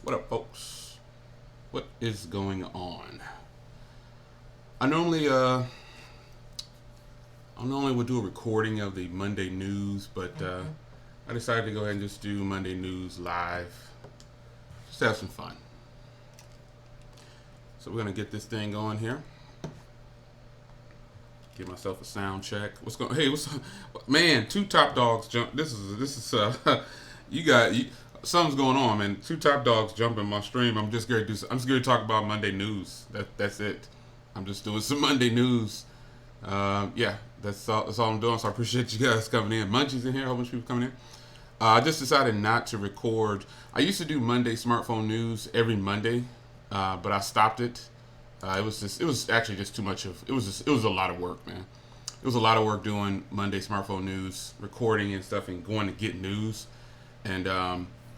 What up, folks? What is going on? I normally I normally would do a recording of the Monday news, but I decided to go ahead and just do Monday news live. Just have some fun. So we're gonna get this thing going here. Give myself a sound check. What's going? Hey, what's man? Two top dogs jump. This is something's going on, man. Two top dogs jumping my stream. I'm just going to do. I'm just going to talk about Monday news. That's it. I'm just doing some Monday news. Yeah, that's all I'm doing. So I appreciate you guys coming in. Munchies in here. A whole bunch of people coming in. I just decided not to record. I used to do Monday smartphone news every Monday, but I stopped it. It was actually just too much of. It was a lot of work, man. It was a lot of work doing Monday smartphone news, recording and stuff, and going to get news. And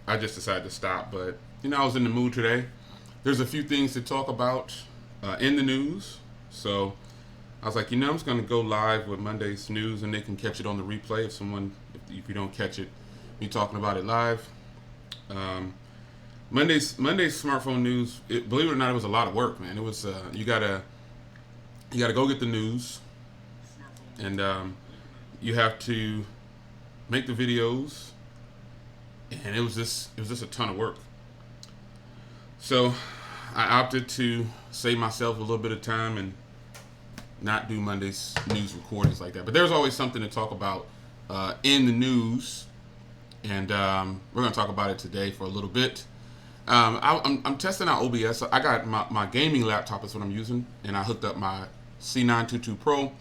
I just decided to stop. But I was in the mood today. There's a few things to talk about in the news, so I was like, I'm just going to go live with Monday's news, and they can catch it on the replay if you don't catch it, me talking about it live. Monday's smartphone news. Believe it or not, it was a lot of work, man. It was you gotta go get the news, and you have to make the videos, and it was just a ton of work. So I opted to save myself a little bit of time and not do Monday's news recordings like that. But there's always something to talk about in the news, and we're going to talk about it today for a little bit. I'm testing out OBS. I got my gaming laptop is what I'm using, and I hooked up my C922 Pro,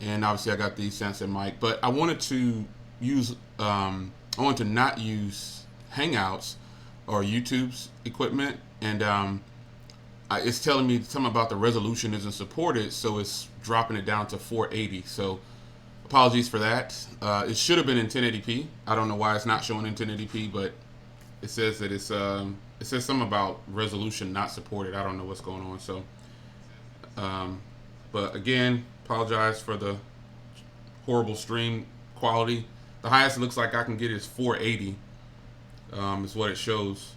and obviously I got the sensor mic. But I wanted to not use Hangouts or YouTube's equipment, and it's telling me something about the resolution isn't supported, so it's dropping it down to 480. So apologies for that. It should have been in 1080p. I don't know why it's not showing in 1080p, but it says that it says something about resolution not supported. I don't know what's going on. So, but again, apologize for the horrible stream quality. The highest it looks like I can get is 480. Is what it shows.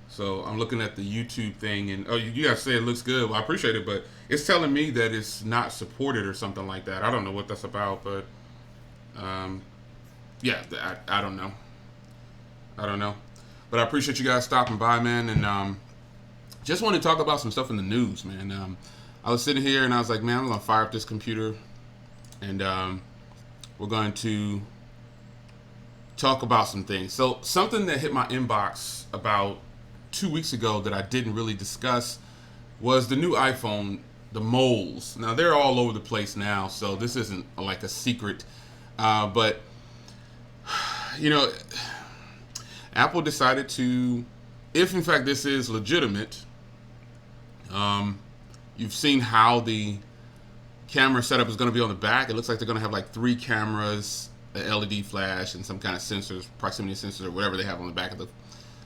So I'm looking at the YouTube thing, and you guys say it looks good. Well, I appreciate it, but it's telling me that it's not supported or something like that. I don't know what that's about, but yeah, I don't know. I don't know. But I appreciate you guys stopping by, man, and just want to talk about some stuff in the news, man. I was sitting here and I was like, man, I'm gonna fire up this computer, and we're going to talk about some things. So something that hit my inbox about 2 weeks ago that I didn't really discuss was the new iPhone, the moles. Now they're all over the place now, so this isn't like a secret, but Apple decided to, if in fact this is legitimate, you've seen how the camera setup is going to be on the back. It looks like they're going to have like 3 cameras, an LED flash, and some kind of sensors, proximity sensors, or whatever they have on the back of the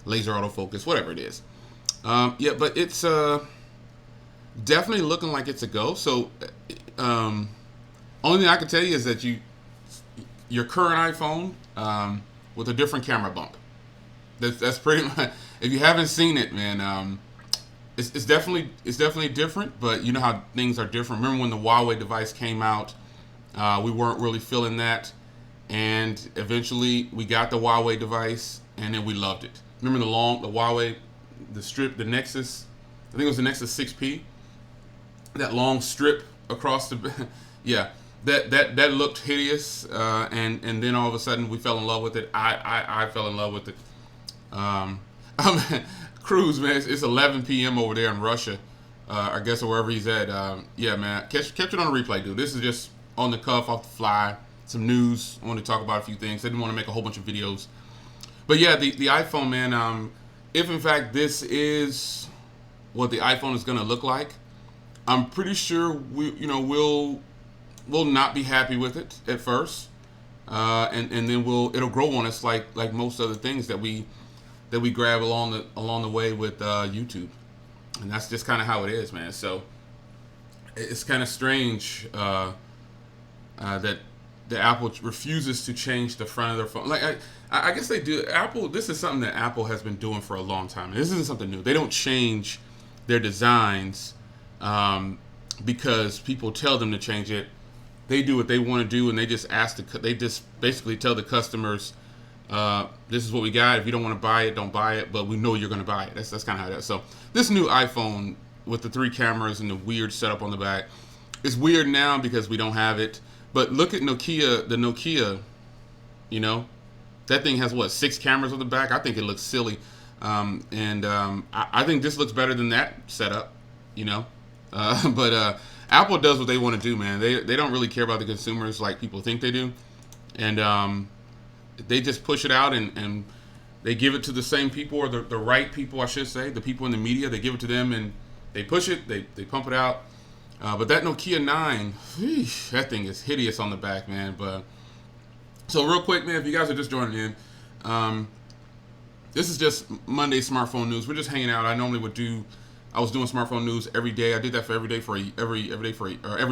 laser autofocus, whatever it is. Yeah, but it's definitely looking like it's a go. So, only thing I can tell you is that your current iPhone with a different camera bump. That's pretty much. If you haven't seen it, man, it's definitely different. But you know how things are different. Remember when the Huawei device came out? We weren't really feeling that, and eventually we got the Huawei device, and then we loved it. Remember the Huawei, the Nexus? I think it was the Nexus 6P. That long strip across the, yeah. That looked hideous, and then all of a sudden we fell in love with it. I fell in love with it. Cruz, man, it's 11 p.m. over there in Russia, I guess, or wherever he's at. Yeah, man, catch it on the replay, dude. This is just on the cuff, off the fly, some news. I want to talk about a few things. I didn't want to make a whole bunch of videos, but yeah, the iPhone, man. If in fact this is what the iPhone is going to look like, I'm pretty sure we'll not be happy with it at first, and then it'll grow on us like most other things that we grab along the way with YouTube, and that's just kind of how it is, man. So it's kind of strange that the Apple refuses to change the front of their phone. Like I guess they do. Apple. This is something that Apple has been doing for a long time. This isn't something new. They don't change their designs because people tell them to change it. They do what they want to do, and they just they just basically tell the customers, "This is what we got. If you don't want to buy it, don't buy it. But we know you're going to buy it." That's kind of how that is. So this new iPhone with the 3 cameras and the weird setup on the back, it's weird now because we don't have it. But look at Nokia. The Nokia, that thing has 6 cameras on the back. I think it looks silly, I think this looks better than that setup. But Apple does what they want to do, man. They don't really care about the consumers like people think they do, and they just push it out and they give it to the same people, or the right people, I should say, the people in the media. They give it to them and they push it. They pump it out. But that Nokia 9, that thing is hideous on the back, man. But so real quick, man, if you guys are just joining in, this is just Monday smartphone news. We're just hanging out. I was doing smartphone news every day. I did that for every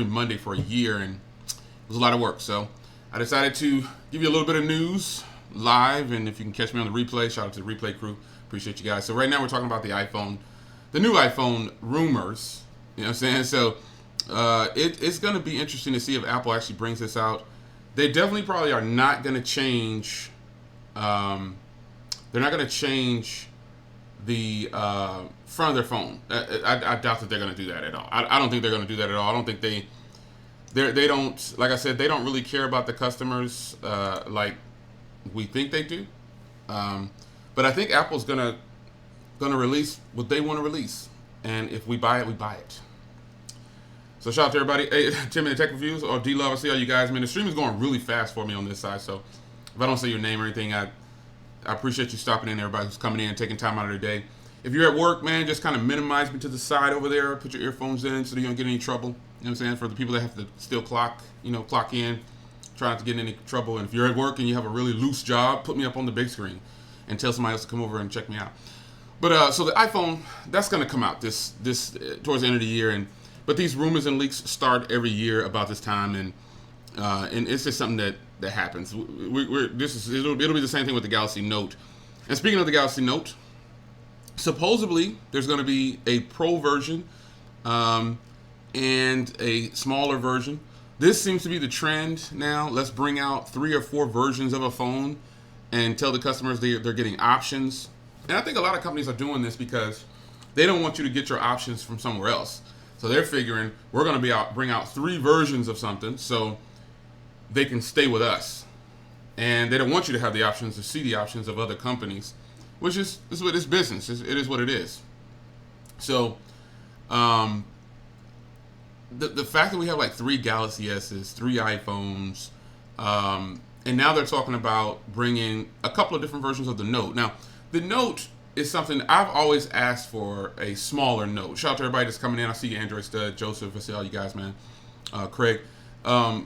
Monday for a year, and it was a lot of work. So I decided to give you a little bit of news live, and if you can catch me on the replay, shout out to the replay crew. Appreciate you guys. So right now we're talking about the new iPhone rumors. You know what I'm saying? So it's going to be interesting to see if Apple actually brings this out. They definitely probably are not going to change. They're not going to change the front of their phone. I doubt that they're going to do that at all. I don't think they're going to do that at all. I don't think they don't, like I said, they don't really care about the customers like we think they do. But I think Apple's going to release what they want to release, and if we buy it, we buy it. So shout out to everybody. Hey, Timmy the Tech Reviews or D Love. I see all you guys, man. The stream is going really fast for me on this side, so if I don't say your name or anything, I appreciate you stopping in, everybody who's coming in, taking time out of their day. If you're at work, man, just kind of minimize me to the side over there. Put your earphones in so that you don't get any trouble. You know what I'm saying? For the people that have to still clock in, try not to get in any trouble. And if you're at work and you have a really loose job, put me up on the big screen and tell somebody else to come over and check me out. But so the iPhone, that's going to come out this towards the end of the year, but these rumors and leaks start every year about this time, and it's just something that happens. It'll be the same thing with the Galaxy Note. And speaking of the Galaxy Note, supposedly there's going to be a Pro version and a smaller version. This seems to be the trend now. Let's bring out 3 or 4 versions of a phone and tell the customers they're getting options. And I think a lot of companies are doing this because they don't want you to get your options from somewhere else. So they're figuring we're going to bring out 3 versions of something so they can stay with us. And they don't want you to have the options to see the options of other companies, which is what it's business. It is what it is. So the fact that we have like 3 Galaxy S's, 3 iPhones, and now they're talking about bringing a couple of different versions of the Note. Now, the Note is something I've always asked for, a smaller Note. Shout out to everybody that's coming in. I see you, Android Stud, Joseph. I see all you guys, man. Craig. I've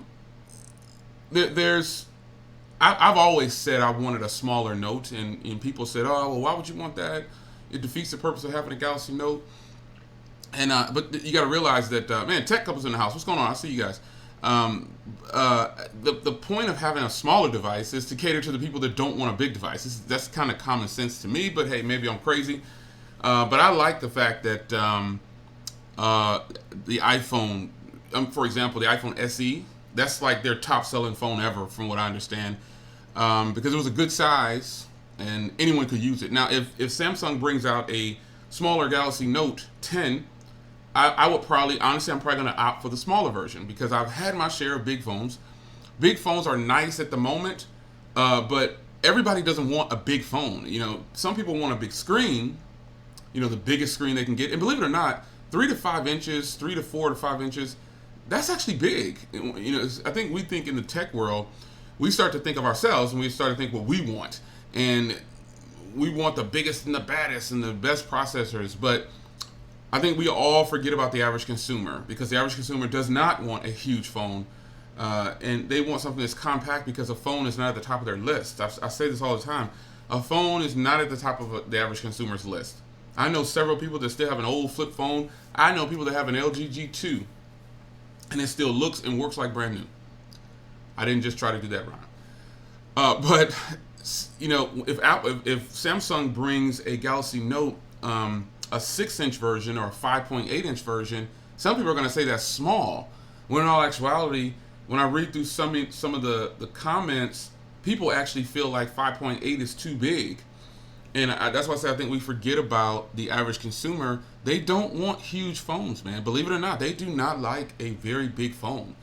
always said I wanted a smaller Note, and people said, "Oh, well, why would you want that? It defeats the purpose of having a Galaxy Note." And but you got to realize that, man, tech couples in the house. What's going on? I see you guys. The point of having a smaller device is to cater to the people that don't want a big device. That's kind of common sense to me, but hey, maybe I'm crazy. But I like the fact that the iPhone, for example, the iPhone SE, that's like their top selling phone ever, from what I understand, because it was a good size and anyone could use it. Now, if Samsung brings out a smaller Galaxy Note 10, I would probably, honestly, I'm probably going to opt for the smaller version because I've had my share of big phones. Big phones are nice at the moment, but everybody doesn't want a big phone. Some people want a big screen, the biggest screen they can get. And believe it or not, 3 to 5 inches, 3 to 4 to 5 inches, that's actually big. I think we think in the tech world, we start to think of ourselves and we start to think what we want. And we want the biggest and the baddest and the best processors, but I think we all forget about the average consumer, because the average consumer does not want a huge phone, and they want something that's compact because a phone is not at the top of their list. I say this all the time. A phone is not at the top of the average consumer's list. I know several people that still have an old flip phone. I know people that have an LG G2, and it still looks and works like brand new. I didn't just try to do that rhyme. But if Samsung brings a Galaxy Note, a 6-inch version or a 5.8-inch version, some people are going to say that's small. When in all actuality, when I read through some of the comments, people actually feel like 5.8 is too big. And that's why I say I think we forget about the average consumer. They don't want huge phones, man. Believe it or not, they do not like a very big phone.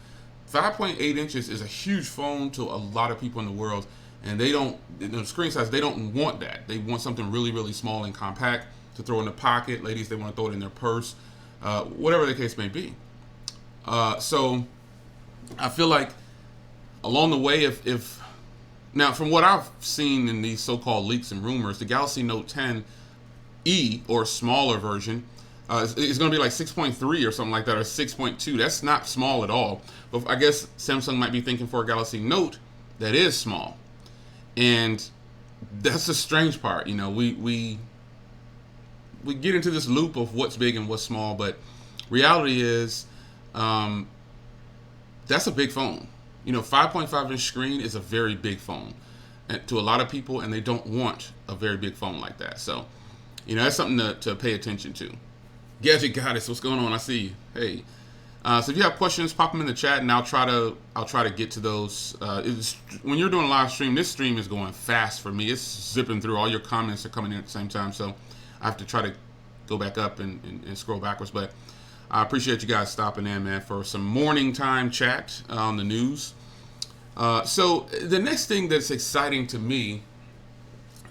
5.8 inches is a huge phone to a lot of people in the world, and they don't, the screen size, they don't want that. They want something really, really small and compact to throw in the pocket. Ladies, they want to throw it in their purse, whatever the case may be. So I feel like along the way, if now, from what I've seen in these so-called leaks and rumors, the Galaxy Note 10e or smaller version is going to be like 6.3 or something like that, or 6.2. That's not small at all. But I guess Samsung might be thinking for a Galaxy Note that is small, and that's the strange part. We get into this loop of what's big and what's small, but reality is that's a big phone. 5.5 inch screen is a very big phone to a lot of people, and they don't want a very big phone like that. So, that's something to pay attention to. Gadget Goddess, what's going on? I see you. Hey. So if you have questions, pop them in the chat, and I'll try to get to those. When you're doing a live stream, this stream is going fast for me. It's zipping through. All your comments are coming in at the same time, so I have to try to go back up and scroll backwards. But I appreciate you guys stopping in, man, for some morning time chat on the news. So the next thing that's exciting to me,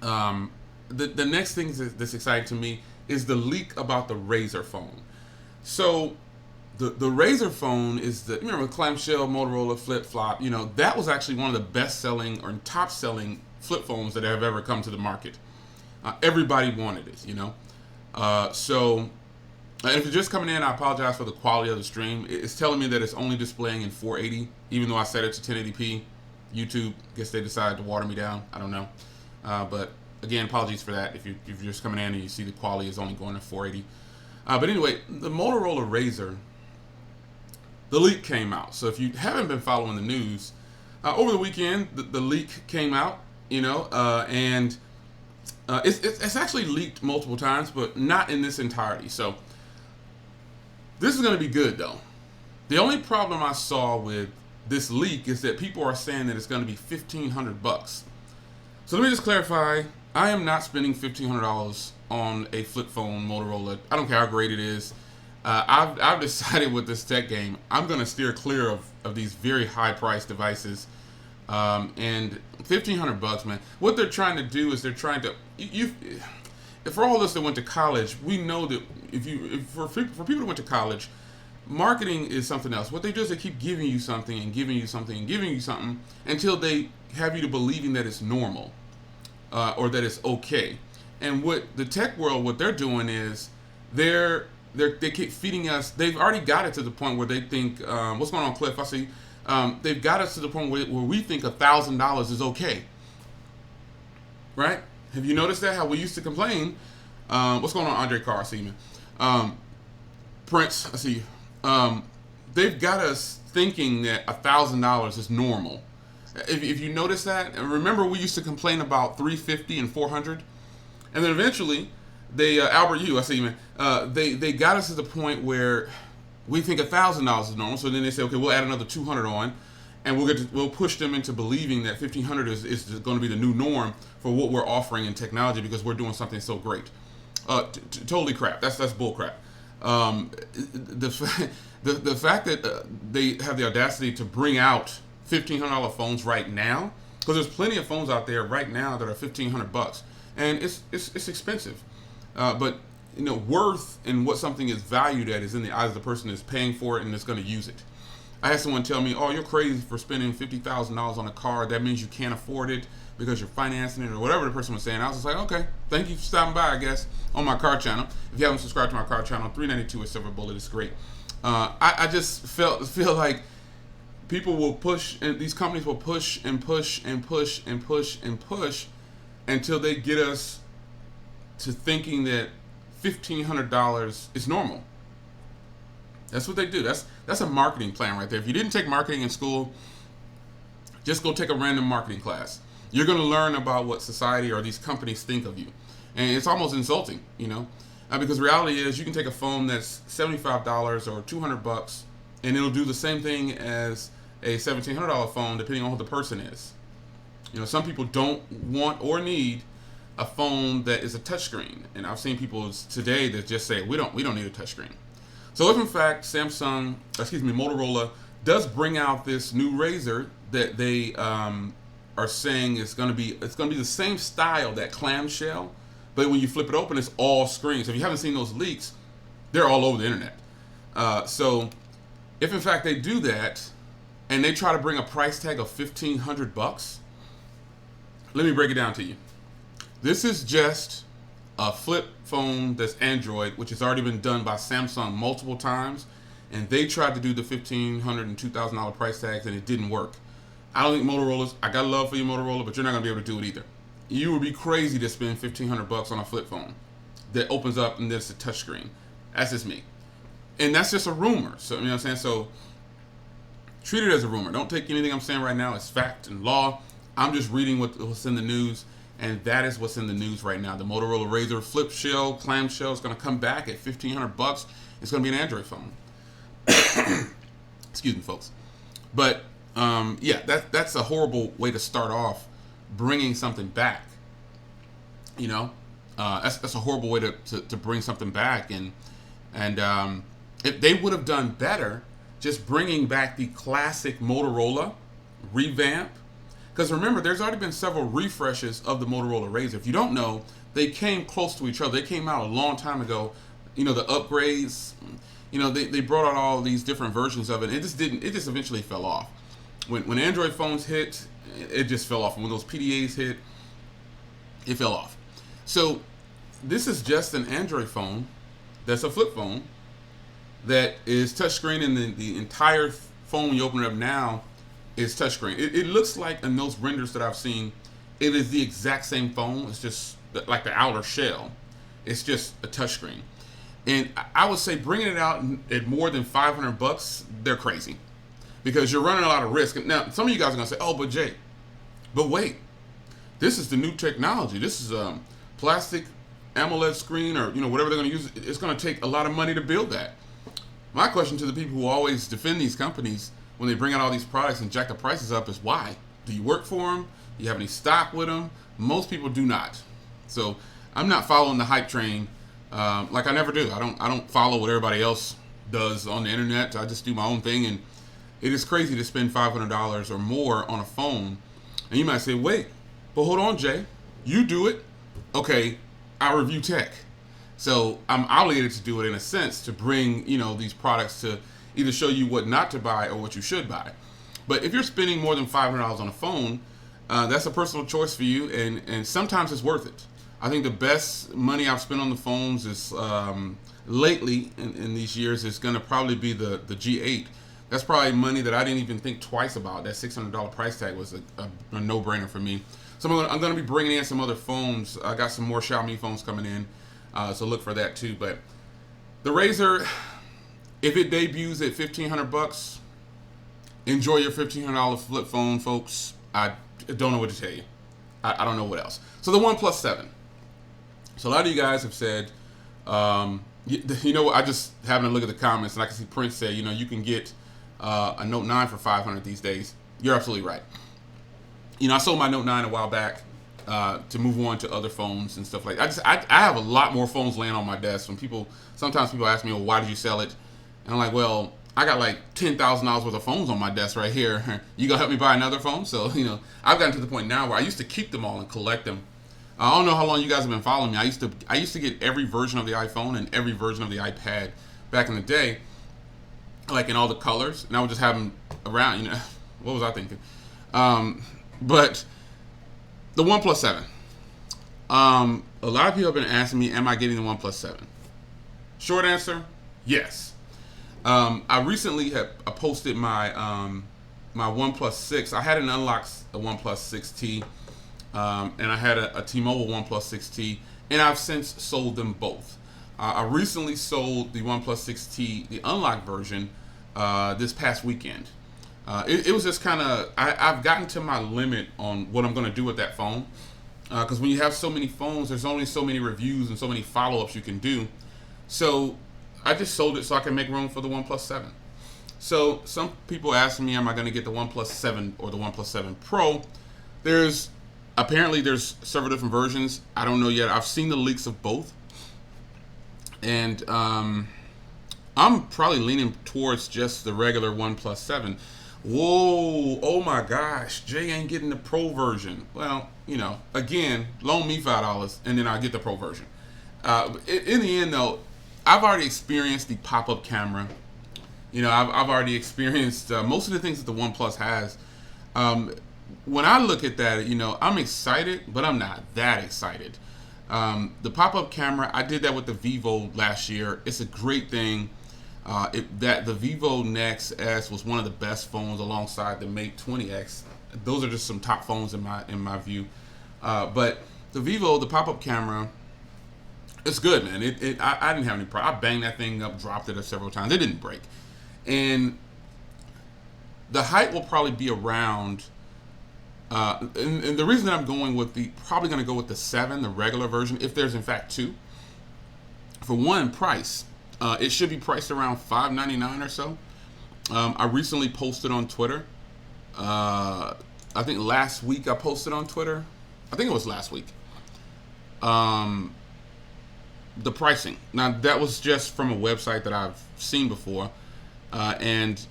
the next thing that's exciting to me is the leak about the RAZR phone. So the RAZR phone is the clamshell Motorola flip flop. That was actually one of the best selling or top selling flip phones that have ever come to the market. Everybody wanted it. So. And if you're just coming in, I apologize for the quality of the stream. It's telling me that it's only displaying in 480, even though I set it to 1080p. YouTube, guess they decided to water me down. I don't know. But again, apologies for that if you're just coming in and you see the quality is only going to 480. But anyway, the Motorola RAZR, the leak came out. So if you haven't been following the news, over the weekend, the leak came out, and it's actually leaked multiple times, but not in this entirety. So this is going to be good, though. The only problem I saw with this leak is that people are saying that it's going to be $1,500. So let me just clarify. I am not spending $1,500 on a flip phone Motorola. I don't care how great it is. I've decided with this tech game, I'm going to steer clear of these very high-priced devices. And $1,500, man. What they're trying to do is they're trying to for all of us that went to college, we know that for people that went to college, marketing is something else. What they do is they keep giving you something and giving you something and giving you something until they have you to believing that it's normal or that it's okay. And what the tech world, what they're doing is they keep feeding us. They've already got it to the point where they think, what's going on, Cliff? I see. They've got us to the point where we think $1,000 is okay, right? Have you noticed that? How we used to complain. What's going on, Andre Carr? I see you, man. Prince, I see you. They've got us thinking that $1,000 is normal. If you notice that, and remember we used to complain about $350 and $400, and then eventually they Albert Yu, I see you, man. They got us to the point where we think $1,000 is normal. So then they say, okay, we'll add another $200 on. And we'll push them into believing that $1,500 is going to be the new norm for what we're offering in technology because we're doing something so great. Totally crap. That's bull crap. The fact that they have the audacity to bring out $1,500 phones right now, because there's plenty of phones out there right now that are $1,500, and it's expensive. But worth and what something is valued at is in the eyes of the person that's paying for it and that's going to use it. I had someone tell me, "Oh, you're crazy for spending $50,000 on a car. That means you can't afford it because you're financing it," or whatever the person was saying. I was just like, "Okay, thank you for stopping by, I guess, on my car channel. If you haven't subscribed to my car channel, 392 is Silver Bullet. It's great." I just feel like people will push, and these companies will push and push and push and push and push until they get us to thinking that $1,500 is normal. That's what they do. That's a marketing plan right there. If you didn't take marketing in school, Just go take a random marketing class. You're going to learn about what society or these companies think of you. And it's almost insulting, because reality is you can take a phone that's $75 or $200 and it'll do the same thing as a $1,700 phone depending on who the person is. Some people don't want or need a phone that is a touchscreen. And I've seen people today that just say, we don't need a touchscreen. So if in fact Motorola does bring out this new RAZR that they are saying it's going to be the same style, that clamshell, but when you flip it open, it's all screens. So if you haven't seen those leaks, they're all over the internet. So if in fact they do that, and they try to bring a price tag of $1,500, let me break it down to you. This is just a flip phone that's Android, which has already been done by Samsung multiple times, and they tried to do the $1,500 and $2,000 price tags, and it didn't work. I don't think I got love for you, Motorola, but you're not going to be able to do it either. You would be crazy to spend $1,500 on a flip phone that opens up and there's a touchscreen. That's just me. And that's just a rumor. So, you know what I'm saying? So, treat it as a rumor. Don't take anything I'm saying right now as fact and law. I'm just reading what's in the news, and that is what's in the news right now. The Motorola RAZR flip shell, clamshell is going to come back at $1,500. It's going to be an Android phone. Excuse me, folks. But, that's a horrible way to start off bringing something back. That's a horrible way to bring something back. And if they would have done better just bringing back the classic Motorola revamp, because remember, there's already been several refreshes of the Motorola RAZR. If you don't know, they came close to each other. They came out a long time ago. The upgrades, they brought out all these different versions of it. It just eventually fell off. When Android phones hit, it just fell off. And when those PDAs hit, it fell off. So this is just an Android phone that's a flip phone that is touchscreen, and the entire phone, when you open it up now, is touchscreen. It looks like in those renders that I've seen, it is the exact same phone. It's just like the outer shell. It's just a touchscreen. And I would say bringing it out at more than $500, they're crazy, because you're running a lot of risk. Now, some of you guys are gonna say, "Oh, but Jay, but wait, this is the new technology. This is a plastic AMOLED screen, or whatever they're gonna use. It's gonna take a lot of money to build that." My question to the people who always defend these companies when they bring out all these products and jack the prices up is why? Do you work for them? Do you have any stock with them? Most people do not. So I'm not following the hype train. Like I never do. I don't follow what everybody else does on the internet. I just do my own thing, and it is crazy to spend $500 or more on a phone. And you might say, "Wait, but hold on, Jay. You do it. Okay, I review tech." So I'm obligated to do it in a sense, to bring these products to either show you what not to buy or what you should buy. But if you're spending more than $500 on a phone, that's a personal choice for you, and sometimes it's worth it. I think the best money I've spent on the phones is lately in these years is going to probably be the G8. That's probably money that I didn't even think twice about. That $600 price tag was a no-brainer for me. So I'm going to be bringing in some other phones. I got some more Xiaomi phones coming in, so look for that too. But the RAZR, if it debuts at $1,500, enjoy your $1,500 flip phone, folks. I don't know what to tell you. I don't know what else. So the OnePlus 7. So a lot of you guys have said, I just having a look at the comments, and I can see Prince say, you can get a Note 9 for $500 these days. You're absolutely right. I sold my Note 9 a while back to move on to other phones and stuff like that. I have a lot more phones laying on my desk. Sometimes people ask me, "Well, why did you sell it?" And I'm like, "Well, I got like $10,000 worth of phones on my desk right here. You gonna help me buy another phone?" So I've gotten to the point now where I used to keep them all and collect them. I don't know how long you guys have been following me. I used to get every version of the iPhone and every version of the iPad back in the day, like in all the colors, and I would just have them around. What was I thinking? But the OnePlus 7. A lot of people have been asking me, am I getting the OnePlus 7? Short answer, yes. I recently posted my my OnePlus 6. I had an unlocked OnePlus 6T, and I had a T-Mobile OnePlus 6T, and I've since sold them both. I recently sold the OnePlus 6T, the unlocked version, this past weekend. It was just kind of, I've gotten to my limit on what I'm going to do with that phone. Because when you have so many phones, there's only so many reviews and so many follow-ups you can do. So I just sold it so I can make room for the OnePlus 7. So some people ask me, am I going to get the OnePlus 7 or the OnePlus 7 Pro? Apparently there's several different versions. I don't know yet. I've seen the leaks of both. And I'm probably leaning towards just the regular OnePlus 7. Whoa, oh my gosh, Jay ain't getting the Pro version. Well, again, loan me $5 and then I'll get the Pro version. In the end, though, I've already experienced the pop-up camera. I've already experienced most of the things that the OnePlus has. When I look at that, I'm excited, but I'm not that excited. The pop-up camera, I did that with the Vivo last year. It's a great thing. The Vivo Nex S was one of the best phones alongside the Mate 20X. Those are just some top phones in my view. But the pop-up camera, it's good, man. I didn't have any problem. I banged that thing up, dropped it several times. It didn't break. And the height will probably be around, and the reason that I'm probably going to go with the 7, the regular version, if there's in fact two. For one, price. It should be priced around $599 or so. I recently posted on Twitter. I think last week I posted on Twitter. I think it was last week. The pricing. Now that was just from a website that I've seen before, and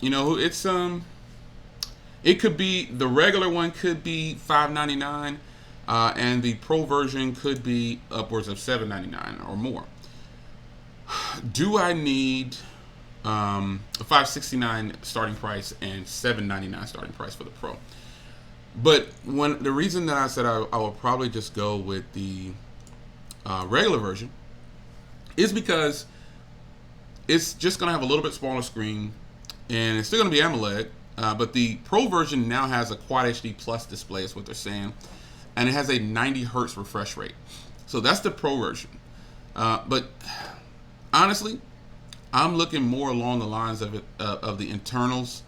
it's it could be the regular one could be $599, and the Pro version could be upwards of $799 or more. Do I need a $569 starting price and $799 starting price for the Pro? But the reason that I said I will probably just go with the regular version is because it's just going to have a little bit smaller screen, and it's still going to be AMOLED. But the Pro version now has a Quad HD Plus display, is what they're saying, and it has a 90 hertz refresh rate. So that's the Pro version. But honestly, I'm looking more along the lines of the internals,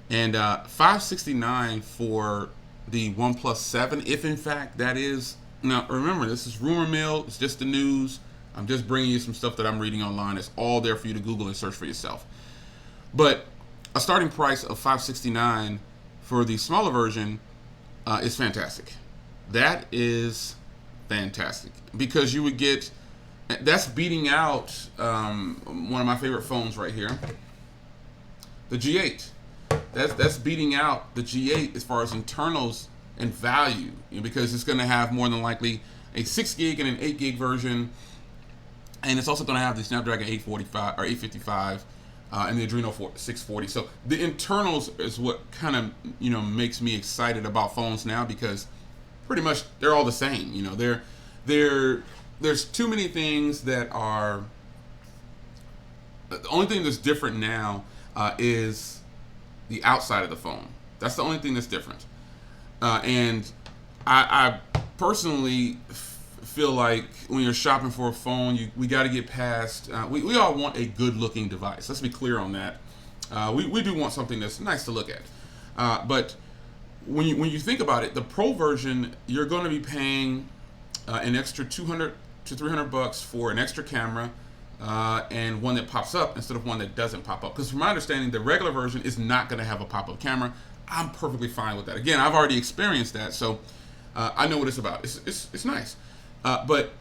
and $569 for the OnePlus 7, if in fact that is. Now remember, this is rumor mill. It's just the news. I'm just bringing you some stuff that I'm reading online. It's all there for you to Google and search for yourself. But a starting price of $569 for the smaller version is fantastic. That is fantastic, because you would get. That's beating out one of my favorite phones right here, the G8. That's beating out the G8 as far as internals and value, because it's going to have more than likely a 6 gig and an 8 gig version, and it's also going to have the Snapdragon 845 or 855 and the Adreno 640. So the internals is what kind of makes me excited about phones now, because pretty much they're all the same. There's too many things that are. The only thing that's different now is the outside of the phone. That's the only thing that's different. And I personally feel like when you're shopping for a phone, we got to get past. We all want a good-looking device. Let's be clear on that. We do want something that's nice to look at. But when you think about it, the Pro version, you're going to be paying an extra $200 to $300 for an extra camera, and one that pops up instead of one that doesn't pop up. Because from my understanding, the regular version is not going to have a pop-up camera. I'm perfectly fine with that. Again, I've already experienced that, so I know what it's about. It's nice. But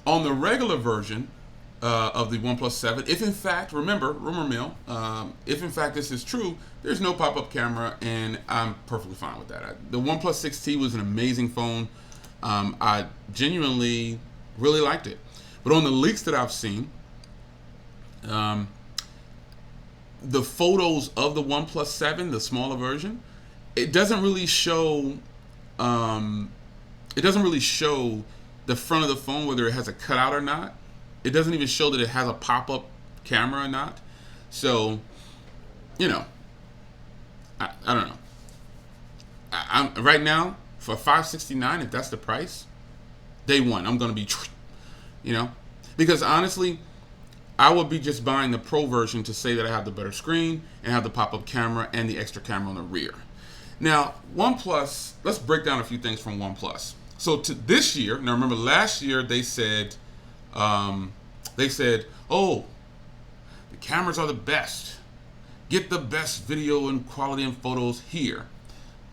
on the regular version of the OnePlus 7, if in fact, remember, rumor mill, if in fact this is true, there's no pop-up camera, and I'm perfectly fine with that. The OnePlus 6T was an amazing phone. I genuinely really liked it. But on the leaks that I've seen, the photos of the OnePlus 7, the smaller version, it doesn't really show. It doesn't really show the front of the phone, whether it has a cutout or not. It doesn't even show that it has a pop-up camera or not. So, I don't know. I'm right now for $569. If that's the price, day one, I'm gonna be, because honestly, I would be just buying the Pro version to say that I have the better screen and have the pop-up camera and the extra camera on the rear. Now, OnePlus, let's break down a few things from OnePlus. So to this year, now remember last year they said, oh, the cameras are the best. Get the best video and quality and photos here.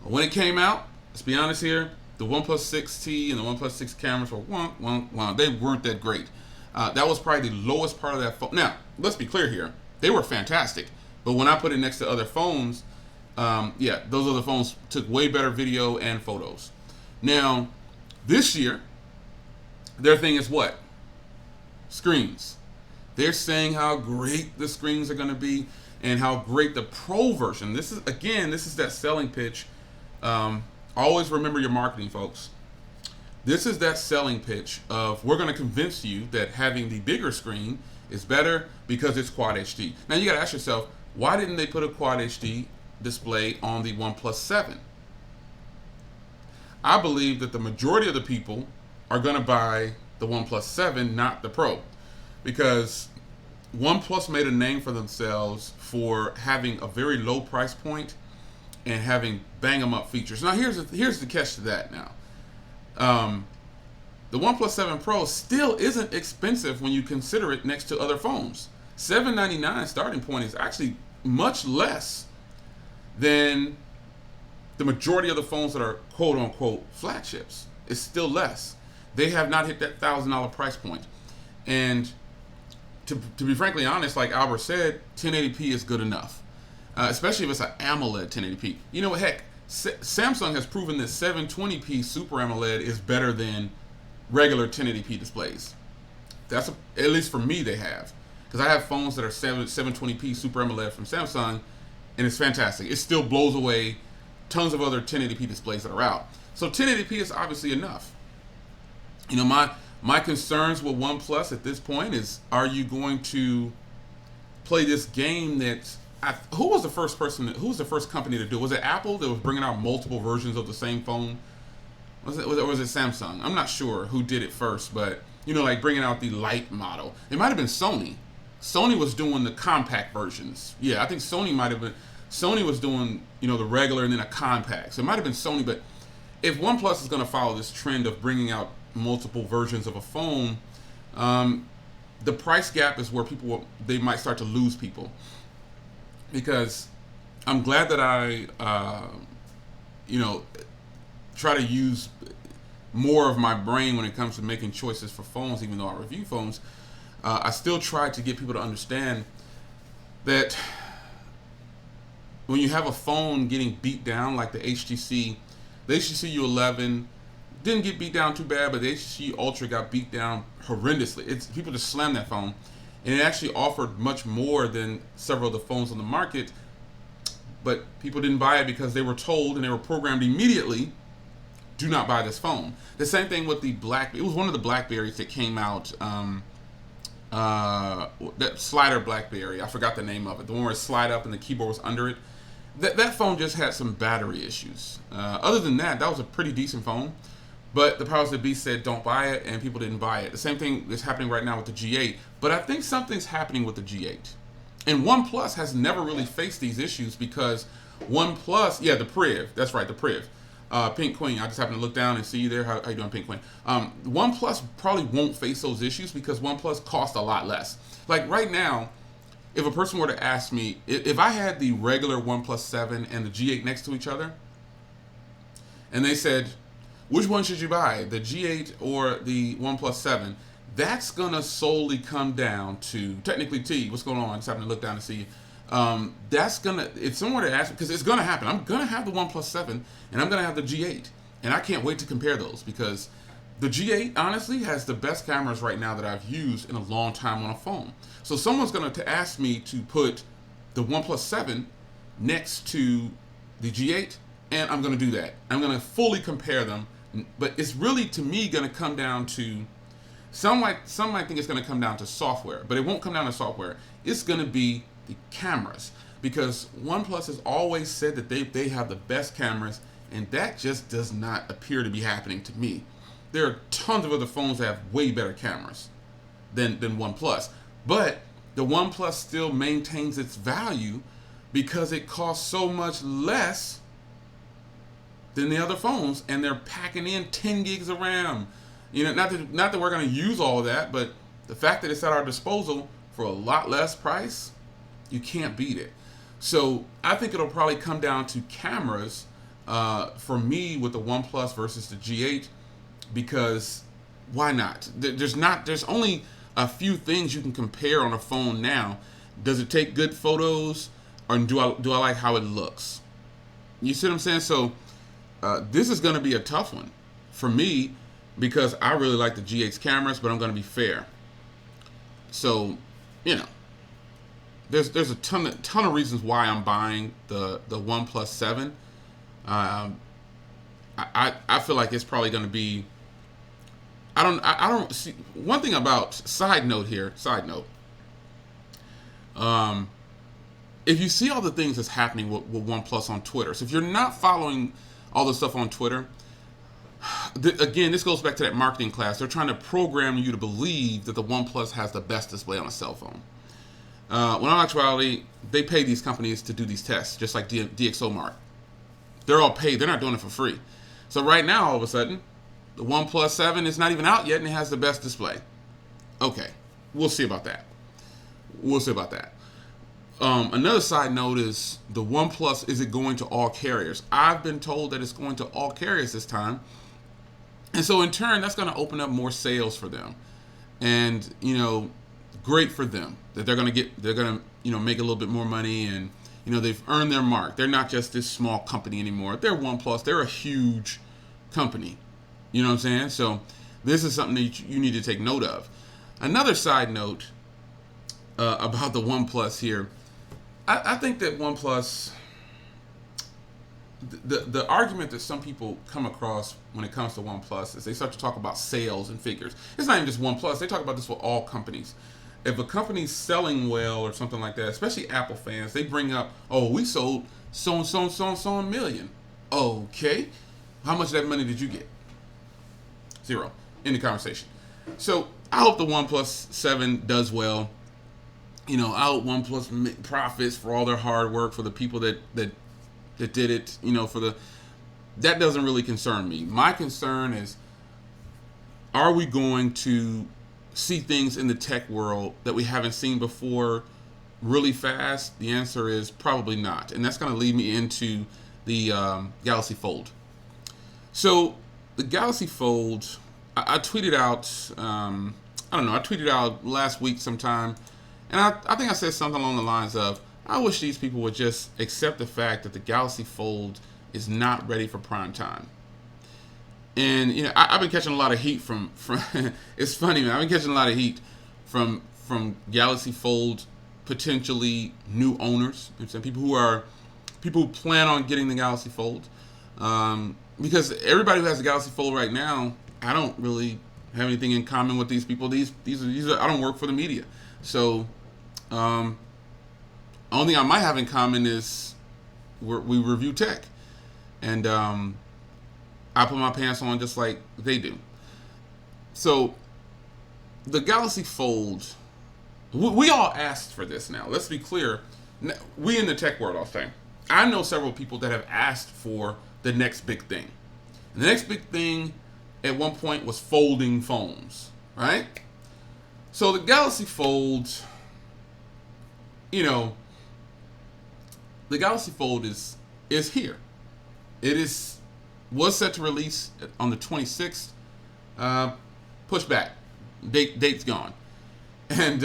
When it came out, let's be honest here, the OnePlus 6T and the OnePlus 6 cameras were they weren't that great. That was probably the lowest part of that phone. Now, let's be clear here. They were fantastic. But when I put it next to other phones, those other phones took way better video and photos. Now, this year, their thing is what? Screens. They're saying how great the screens are going to be and how great the Pro version. This is that selling pitch. Always remember your marketing, folks. This is that selling pitch of we're going to convince you that having the bigger screen is better because it's Quad HD. Now you got to ask yourself, why didn't they put a Quad HD display on the OnePlus 7? I believe that the majority of the people are going to buy the OnePlus 7, not the Pro, because OnePlus made a name for themselves for having a very low price point and having bang 'em up features. Now here's the catch to that. Now, the OnePlus 7 Pro still isn't expensive when you consider it next to other phones. $799 starting point is actually much less than the majority of the phones that are quote unquote flagships. It's still less. They have not hit that $1,000 price point. And to be frankly honest, like Albert said, 1080p is good enough. Especially if it's an AMOLED 1080p. You know what, heck, Samsung has proven that 720p Super AMOLED is better than regular 1080p displays. At least for me they have. Because I have phones that are 720p Super AMOLED from Samsung, and it's fantastic. It still blows away tons of other 1080p displays that are out. So 1080p is obviously enough. You know, my concerns with OnePlus at this point is, are you going to play this game that who was the first company to do it? Was it Apple that was bringing out multiple versions of the same phone? Or was it Samsung? I'm not sure who did it first, but you know, like bringing out the light model. It might have been Sony. Sony was doing the compact versions. Yeah, I think Sony was doing, you know, the regular and then a compact. So it might have been Sony, but if OnePlus is going to follow this trend of bringing out multiple versions of a phone, the price gap is where they might start to lose people. Because I'm glad that I, try to use more of my brain when it comes to making choices for phones, even though I review phones. I still try to get people to understand that when you have a phone getting beat down like the HTC U11 didn't get beat down too bad, but the HTC Ultra got beat down horrendously. People just slammed that phone. And it actually offered much more than several of the phones on the market, but people didn't buy it because they were told and they were programmed immediately, do not buy this phone. The same thing with the it was one of the Blackberries that came out, that slider Blackberry, I forgot the name of it, the one where it slide up and the keyboard was under it. That phone just had some battery issues. Other than that was a pretty decent phone. But the powers that be said don't buy it, and people didn't buy it. The same thing is happening right now with the G8. But I think something's happening with the G8. And OnePlus has never really faced these issues because OnePlus, the Priv, that's right, the Priv. Pink Queen, I just happened to look down and see you there. How you doing, Pink Queen? OnePlus probably won't face those issues because OnePlus costs a lot less. Like right now, if a person were to ask me, if I had the regular OnePlus 7 and the G8 next to each other, and they said, which one should you buy, the G8 or the OnePlus 7? That's going to solely come down to, technically T, what's going on? I just happened to look down and see you. That's going to, if someone were to ask me, because it's going to happen, I'm going to have the OnePlus 7 and I'm going to have the G8. And I can't wait to compare those because the G8, honestly, has the best cameras right now that I've used in a long time on a phone. So someone's going to ask me to put the OnePlus 7 next to the G8, and I'm going to do that. I'm going to fully compare them. But it's really, to me, going to come down to, some might think it's going to come down to software, but it won't come down to software. It's going to be the cameras, because OnePlus has always said that they have the best cameras, and that just does not appear to be happening to me. There are tons of other phones that have way better cameras than OnePlus, but the OnePlus still maintains its value because it costs so much less than the other phones, and they're packing in 10 gigs of RAM. Not that we're going to use all of that, but the fact that it's at our disposal for a lot less price, you can't beat it. So I think it'll probably come down to cameras for me with the OnePlus versus the G8, because why not? There's only a few things you can compare on a phone now. Does it take good photos, or do I like how it looks? You see what I'm saying? So this is going to be a tough one for me because I really like the G8's cameras, but I'm going to be fair. So, there's a ton of reasons why I'm buying the OnePlus 7. I feel like it's probably going to be. I don't see one thing about side note. If you see all the things that's happening with OnePlus on Twitter, so if you're not following all the stuff on Twitter, again, this goes back to that marketing class. They're trying to program you to believe that the OnePlus has the best display on a cell phone. When in actuality, they pay these companies to do these tests, just like DxOMark. They're all paid. They're not doing it for free. So right now, all of a sudden, the OnePlus 7 is not even out yet, and it has the best display. Okay, we'll see about that. Another side note is the OnePlus, is it going to all carriers? I've been told that it's going to all carriers this time. And so in turn, that's going to open up more sales for them. And, great for them that they're going to make a little bit more money, and, they've earned their mark. They're not just this small company anymore. They're OnePlus. They're a huge company. You know what I'm saying? So this is something that you need to take note of. Another side note about the OnePlus here, I think that OnePlus, the argument that some people come across when it comes to OnePlus is they start to talk about sales and figures. It's not even just OnePlus. They talk about this with all companies. If a company's selling well or something like that, especially Apple fans, they bring up, oh, we sold so a million. Okay. How much of that money did you get? 0. In the conversation. So I hope the OnePlus 7 does well. I hope OnePlus profits for all their hard work, for the people that did it. That doesn't really concern me. My concern is, are we going to see things in the tech world that we haven't seen before really fast? The answer is probably not. And that's going to lead me into the Galaxy Fold. So the Galaxy Fold, I tweeted out, I tweeted out last week sometime, and I think I said something along the lines of, I wish these people would just accept the fact that the Galaxy Fold is not ready for prime time. And I've been catching a lot of heat from it's funny, man. I've been catching a lot of heat from Galaxy Fold potentially new owners, people who plan on getting the Galaxy Fold, because everybody who has the Galaxy Fold right now, I don't really have anything in common with these people. These are I don't work for the media, so only thing I might have in common is we review tech, and I put my pants on just like they do. So the Galaxy Fold, we all asked for this now. Let's be clear. We in the tech world, I'll say. I know several people that have asked for the next big thing. The next big thing at one point was folding phones, right? So the Galaxy Fold, the Galaxy Fold is here. It was set to release on the 26th. Pushed back. Date's gone. And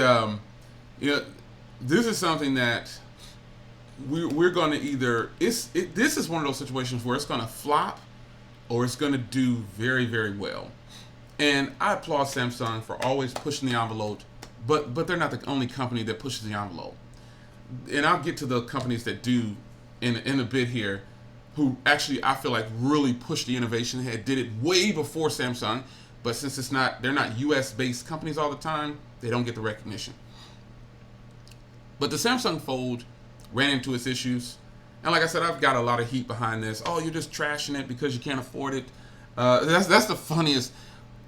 this is something that we're going to either this is one of those situations where it's going to flop or it's going to do very, very well. And I applaud Samsung for always pushing the envelope, but they're not the only company that pushes the envelope. And I'll get to the companies that do in a bit here, who actually I feel like really pushed the innovation ahead, did it way before Samsung, but since they're not US based companies all the time, they don't get the recognition. But the Samsung Fold ran into its issues. And like I said, I've got a lot of heat behind this. Oh, you're just trashing it because you can't afford it. That's the funniest.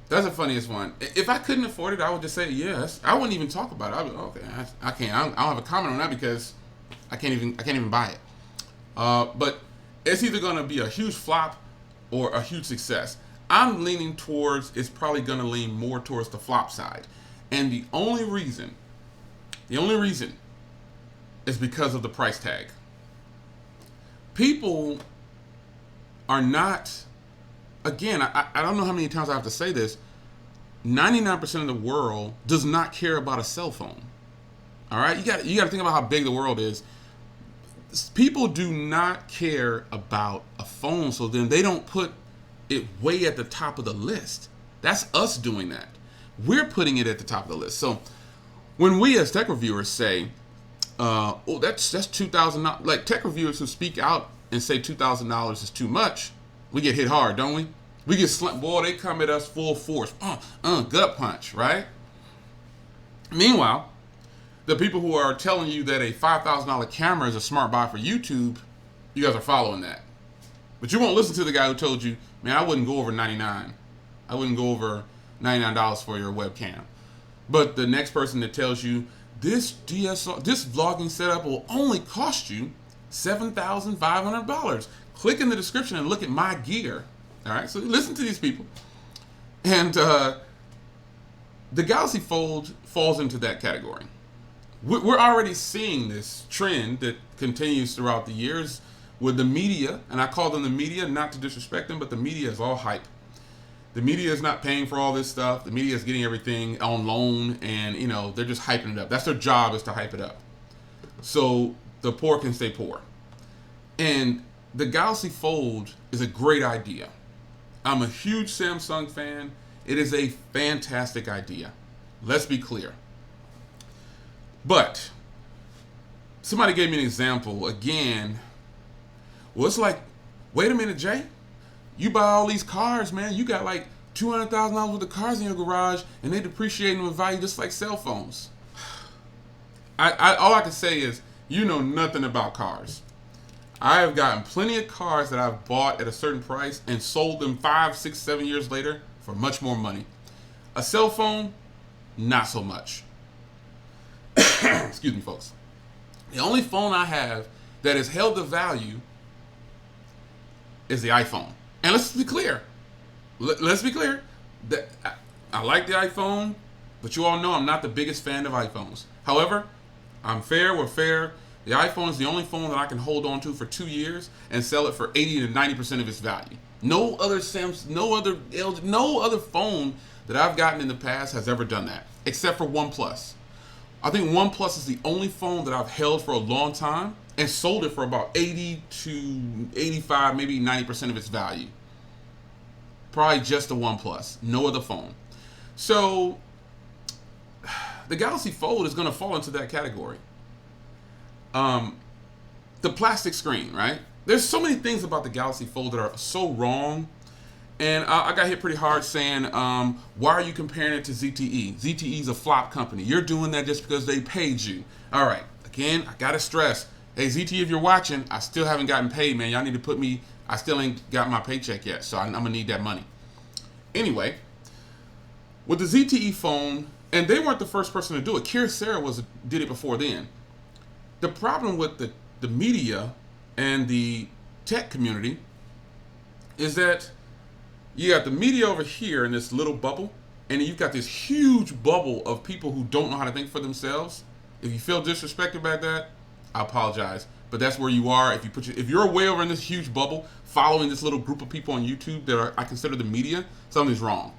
That's the funniest one. If I couldn't afford it, I would just say yes. I wouldn't even talk about it. I would okay. I can't. I don't have a comment on that because I can't even buy it. But it's either going to be a huge flop or a huge success. I'm leaning towards it's probably going to lean more towards the flop side, and the only reason is because of the price tag. People are not. Again, I don't know how many times I have to say this. 99% of the world does not care about a cell phone. All right, you got to think about how big the world is. People do not care about a phone, so then they don't put it way at the top of the list. That's us doing that. We're putting it at the top of the list. So when we as tech reviewers say, "Oh, that's $2,000," like tech reviewers who speak out and say $2,000 is too much, we get hit hard, don't we? We get slumped. Boy, they come at us full force. Gut punch, right? Meanwhile, the people who are telling you that a $5,000 camera is a smart buy for YouTube, you guys are following that. But you won't listen to the guy who told you, man, I wouldn't go over 99. I wouldn't go over $99 for your webcam. But the next person that tells you this vlogging setup will only cost you $7,500. Click in the description and look at my gear. All right, so listen to these people. And the Galaxy Fold falls into that category. We're already seeing this trend that continues throughout the years with the media, and I call them the media, not to disrespect them, but the media is all hype. The media is not paying for all this stuff. The media is getting everything on loan, and they're just hyping it up. That's their job, is to hype it up, so the poor can stay poor. And the Galaxy Fold is a great idea. I'm a huge Samsung fan. It is a fantastic idea. Let's be clear. But somebody gave me an example again. Well, it's like, wait a minute, Jay. You buy all these cars, man. You got like $200,000 worth of cars in your garage, and they depreciate in value just like cell phones. All I can say is, you know nothing about cars. I have gotten plenty of cars that I've bought at a certain price and sold them 5, 6, 7 years later for much more money. A cell phone, not so much. Excuse me, folks. The only phone I have that has held the value is the iPhone. And let's be clear. Let's be clear. That I like the iPhone, but you all know I'm not the biggest fan of iPhones. However, I'm fair. We're fair. The iPhone is the only phone that I can hold on to for 2 years and sell it for 80 to 90% of its value. No other Samsung, no other LG, no other phone that I've gotten in the past has ever done that, except for OnePlus. I think OnePlus is the only phone that I've held for a long time and sold it for about 80 to 85, maybe 90% of its value. Probably just the OnePlus, no other phone. So the Galaxy Fold is going to fall into that category. The plastic screen, right? There's so many things about the Galaxy Fold that are so wrong. And I got hit pretty hard saying, why are you comparing it to ZTE? ZTE is a flop company. You're doing that just because they paid you. All right. Again, I got to stress. Hey, ZTE, if you're watching, I still haven't gotten paid, man. Y'all need to put me, I still ain't got my paycheck yet. So I'm going to need that money. Anyway, with the ZTE phone, and they weren't the first person to do it. Kyocera did it before then. The problem with the media and the tech community is that you got the media over here in this little bubble, and then you've got this huge bubble of people who don't know how to think for themselves. If you feel disrespected by that, I apologize, but that's where you are. If you're way over in this huge bubble, following this little group of people on YouTube that I consider the media, something's wrong.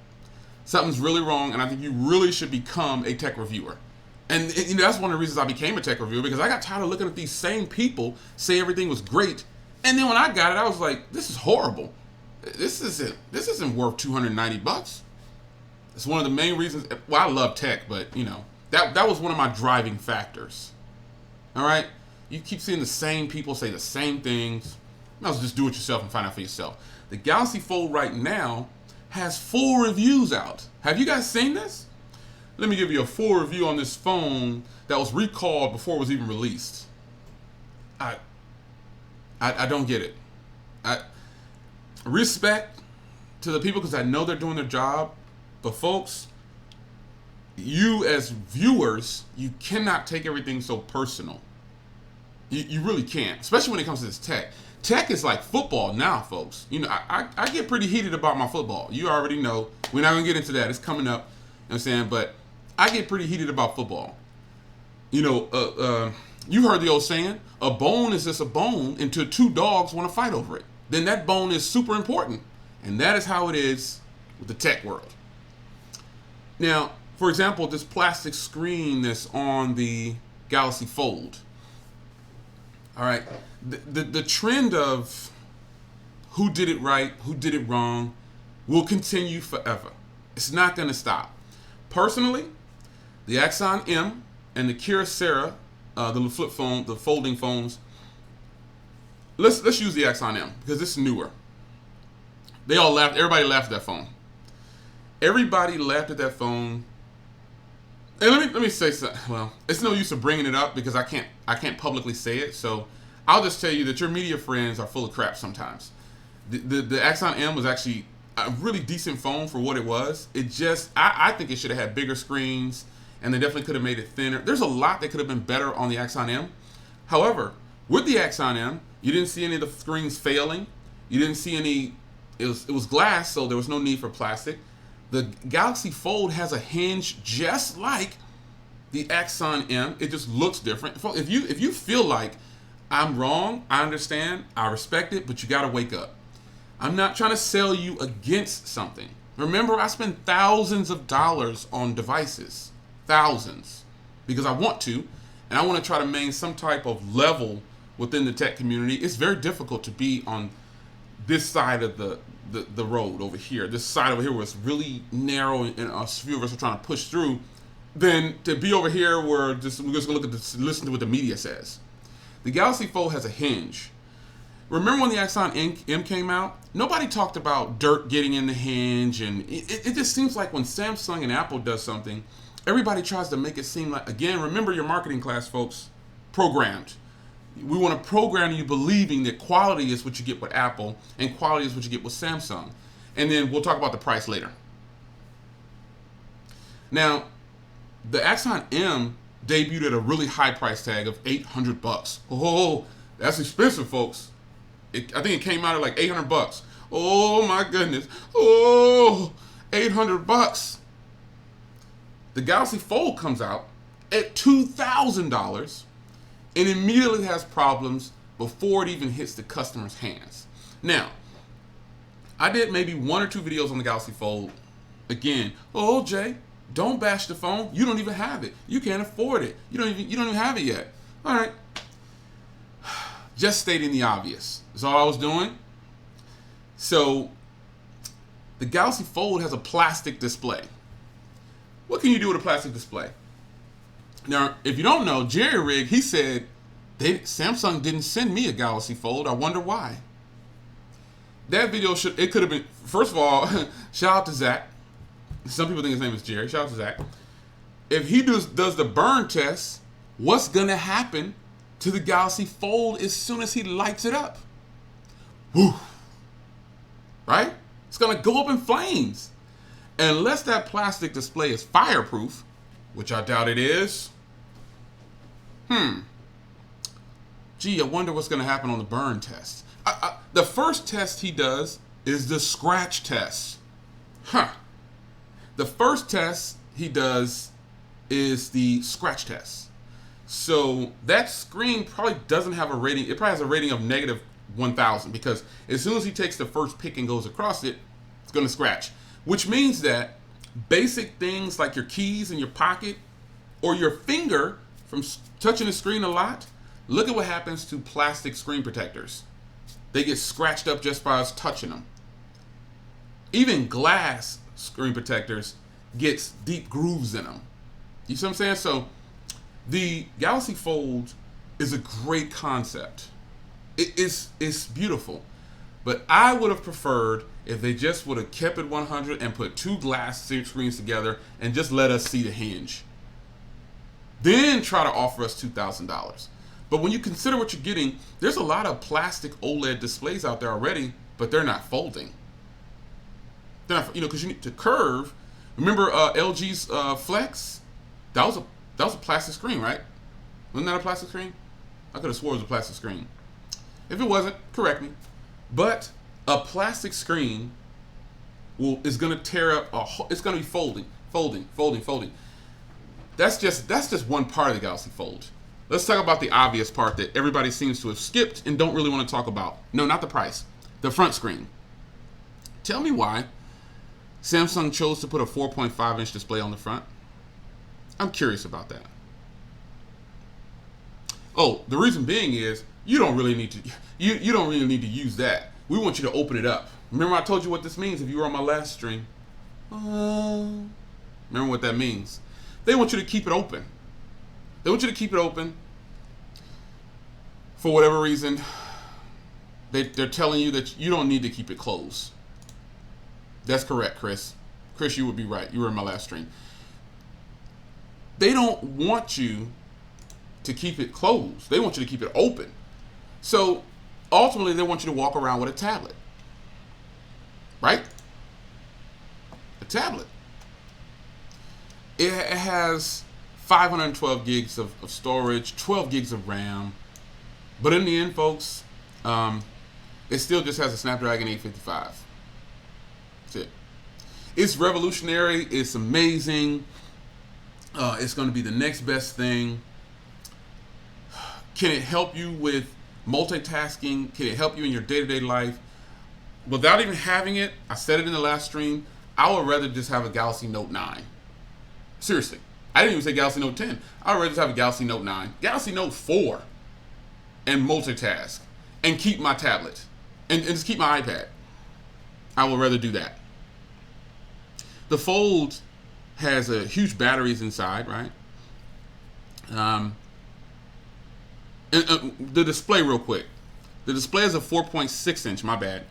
Something's really wrong, and I think you really should become a tech reviewer. And that's one of the reasons I became a tech reviewer, because I got tired of looking at these same people say everything was great, and then when I got it, I was like, this is horrible. This isn't worth $290. It's one of the main reasons. Well, I love tech, but that was one of my driving factors. All right, you keep seeing the same people say the same things. Might as well just do it yourself and find out for yourself. The Galaxy Fold right now has full reviews out. Have you guys seen this? Let me give you a full review on this phone that was recalled before it was even released. I don't get it. Respect to the people, because I know they're doing their job. But folks, you as viewers, you cannot take everything so personal. You really can't, especially when it comes to this tech. Tech is like football now, folks. You know, I get pretty heated about my football. You already know. We're not going to get into that. It's coming up. You know what I'm saying? But I get pretty heated about football. You know, you heard the old saying, a bone is just a bone until two dogs want to fight over it. Then that bone is super important. And that is how it is with the tech world. Now, for example, this plastic screen that's on the Galaxy Fold. All right, the trend of who did it right, who did it wrong, will continue forever. It's not going to stop. Personally, the Axon M and the Kyocera, the flip phone, the folding phones. Let's use the Axon M because it's newer. They all laughed. Everybody laughed at that phone. Everybody laughed at that phone. And let me say something. Well, it's no use of bringing it up because I can't publicly say it. So I'll just tell you that your media friends are full of crap sometimes. The Axon M was actually a really decent phone for what it was. It just I think it should have had bigger screens, and they definitely could have made it thinner. There's a lot that could have been better on the Axon M. However, with the Axon M, you didn't see any of the screens failing. You didn't see any. It was glass, so there was no need for plastic. The Galaxy Fold has a hinge just like the Axon M. It just looks different. If you feel like I'm wrong, I understand, I respect it, but you got to wake up. I'm not trying to sell you against something. Remember, I spend thousands of dollars on devices, thousands, because I want to, and I want to try to maintain some type of level within the tech community. It's very difficult to be on this side of the road over here, this side over here where it's really narrow and a few of us are trying to push through, than to be over here where we're just gonna look at this, listen to what the media says. The Galaxy Fold has a hinge. Remember when the Axon M came out? Nobody talked about dirt getting in the hinge, and it just seems like when Samsung and Apple does something, everybody tries to make it seem like, again, remember your marketing class, folks, programmed. We want to program you believing that quality is what you get with Apple and quality is what you get with Samsung. And then we'll talk about the price later. Now, the Axon M debuted at a really high price tag of $800. Oh, that's expensive, folks. I think it came out at like $800. Oh my goodness. Oh, $800. The Galaxy Fold comes out at $2,000. And immediately has problems before it even hits the customer's hands. Now, I did maybe one or two videos on the Galaxy Fold. Again, oh Jay, don't bash the phone. You don't even have it. You can't afford it. You don't even have it yet. All right. Just stating the obvious. That's all I was doing. So, the Galaxy Fold has a plastic display. What can you do with a plastic display? Now, if you don't know, Jerry Rig, he said, Samsung didn't send me a Galaxy Fold. I wonder why. That video could have been, first of all, shout out to Zach. Some people think his name is Jerry. Shout out to Zach. If he does the burn test, what's going to happen to the Galaxy Fold as soon as he lights it up? Woo. Right? It's going to go up in flames. Unless that plastic display is fireproof, which I doubt it is. Gee, I wonder what's going to happen on the burn test. The first test he does is the scratch test. The first test he does is the scratch test. So that screen probably doesn't have a rating. It probably has a rating of negative 1,000 because as soon as he takes the first pick and goes across it, it's going to scratch. Which means that basic things like your keys in your pocket or your finger from touching the screen a lot, look at what happens to plastic screen protectors. They get scratched up just by us touching them. Even glass screen protectors gets deep grooves in them. You see what I'm saying? So the Galaxy Fold is a great concept. It's beautiful. But I would have preferred if they just would have kept it 100 and put two glass screens together and just let us see the hinge. Then try to offer us $2,000. But when you consider what you're getting, there's a lot of plastic OLED displays out there already, but they're not folding. They're not, because you need to curve. Remember LG's Flex? That was a plastic screen, right? Wasn't that a plastic screen? I could have swore it was a plastic screen. If it wasn't, correct me. But a plastic screen is going to tear up it's going to be folding. That's just one part of the Galaxy Fold. Let's talk about the obvious part that everybody seems to have skipped and don't really want to talk about. No, not the price. The front screen. Tell me why Samsung chose to put a 4.5-inch display on the front. I'm curious about that. Oh, the reason being is you don't really need to use that. We want you to open it up. Remember I told you what this means if you were on my last stream. Remember what that means. They want you to keep it open. They want you to keep it open for whatever reason. They're telling you that you don't need to keep it closed. That's correct, Chris. Chris, you would be right. You were in my last stream. They don't want you to keep it closed. They want you to keep it open. So ultimately, they want you to walk around with a tablet. Right? A tablet. It has 512 gigs of storage, 12 gigs of RAM. But in the end, folks, it still just has a Snapdragon 855. That's it. It's revolutionary. It's amazing. It's going to be the next best thing. Can it help you with multitasking? Can it help you in your day-to-day life? Without even having it, I said it in the last stream, I would rather just have a Galaxy Note 9. Seriously. I didn't even say Galaxy Note 10. I would rather just have a Galaxy Note 9. Galaxy Note 4. And multitask. And keep my tablet. And just keep my iPad. I would rather do that. The Fold has a huge batteries inside, right? The display real quick. The display is a 4.6 inch, my bad.